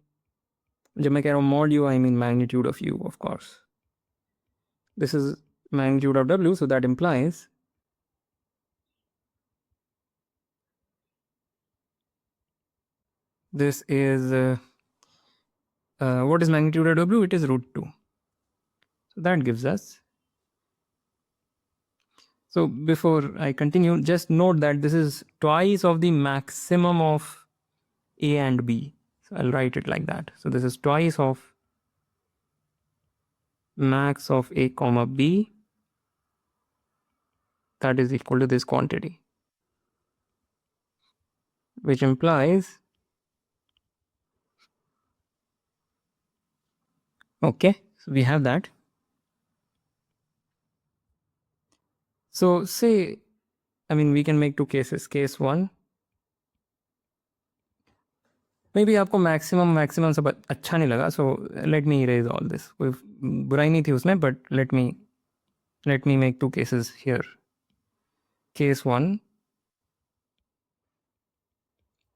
जब मैं कह रहा हूँ mod you, I mean magnitude of you, of course. This is magnitude of W, so that implies this is what is magnitude of W? It is root 2. So that gives us. So before I continue, just note that this is twice of the maximum of A and B. So I'll write it like that. So this is twice of max of A comma B. That is equal to this quantity, which implies, okay, so we have that. So say, I mean, we can make two cases. Case one, maybe आपको मैक्सिमम सब अच्छा नहीं लगा, so let me erase all this. कोई बुराई नहीं थी उसमें, but let me make two cases here. Case one,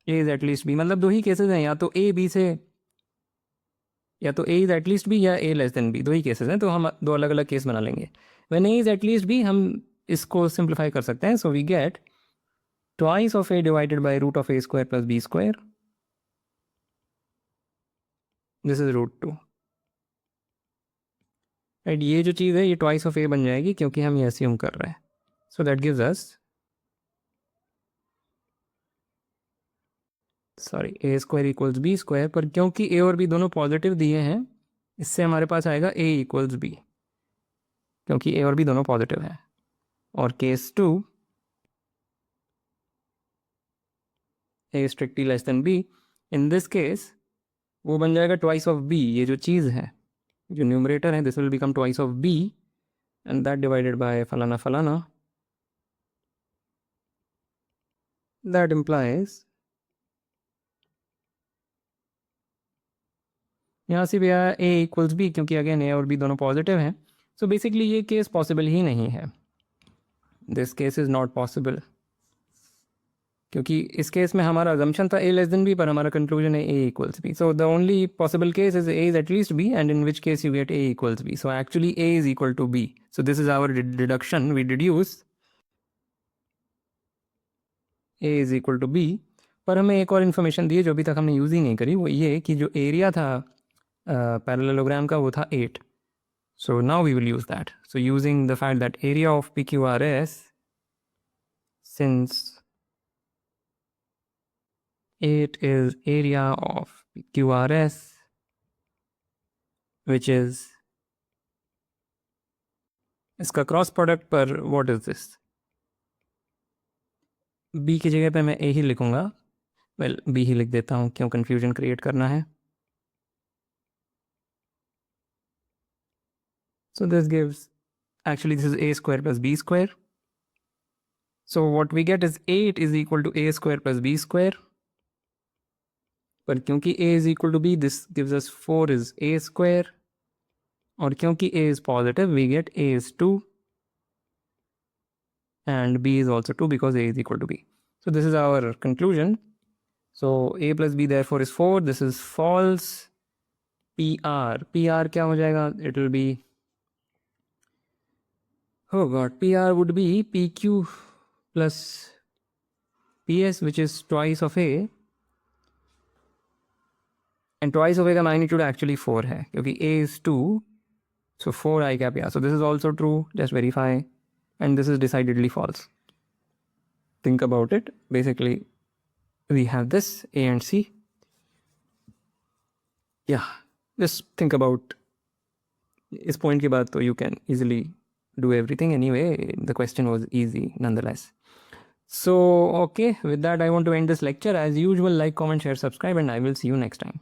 A is at least B. मतलब दो ही केसेस हैं, या तो A B से, या तो A is at least B या A less than B. दो ही केसेस हैं, तो हम दो अलग अलग केस बना लेंगे. When A is at least B, हम इसको सिंप्लीफाई कर सकते हैं. So we get twice of A divided by root of A square plus B square. This is root 2. Right, ये जो चीज़ है ये ट्वाइस ऑफ A बन जाएगी, क्योंकि हम ये अस्यूम कर रहे हैं. So that gives us, sorry, A square equals B square. पर क्योंकि A और B दोनों पॉजिटिव दिए हैं, इससे हमारे पास आएगा A इक्वल्स B, क्योंकि A और B दोनों पॉजिटिव हैं. और case two, A strictly less than B. In this case वो बन जाएगा ट्वाइस ऑफ B. ये जो चीज़ है, जो न्यूमरेटर है, this will become twice of B, and that divided by फलाना फलाना. दैट इम्प्लाइज, यहाँ से भी आया A इक्वल्स B, क्योंकि अगेन A और B दोनों पॉजिटिव हैं. सो बेसिकली ये केस पॉसिबल ही नहीं है. This case is not possible, क्योंकि इस केस में हमारा अजम्पशन था A लेस देन B, पर हमारा कंक्लूजन है A equals B. So the only possible case is A is at least B, and in which case you get A equals B. So actually A is equal to B. So this is our deduction. We deduce A is equal to B. पर हमें एक और इन्फॉर्मेशन दी है जो अभी तक हमने यूज़ ही नहीं करी. वो ये कि जो एरिया था पैरेललोग्राम का, वो था 8. So now we will use that. So using the fact that area of PQRS, since 8 is area of PQRS, which is इसका क्रॉस प्रोडक्ट पर, what is this? B की जगह पे मैं A ही लिखूंगा. Well, B ही लिख देता हूँ, क्यों confusion create करना है. So this gives, actually this is A square plus B square. So what we get is 8 is equal to A square plus B square. पर क्योंकि A is equal to B, this gives us 4 is A square. और क्योंकि A is positive, we get A is 2 and B is also 2 because A is equal to B. So this is our conclusion. So A plus B therefore is 4. This is false. P R क्या हो जाएगा? It will B, oh god, PR would be PQ plus PS, which is twice of A, and twice of A का magnitude actually 4 है क्योंकि A is 2, so 4 I cap, yeah, so this is also true, just verify, and this is decidedly false. Think about it. Basically we have this A and C. Yeah, just think about इस point के बाद तो you can easily do everything. Anyway, the question was easy nonetheless. So okay, with that I want to end this lecture. As usual, like, comment, share, subscribe, and I will see you next time.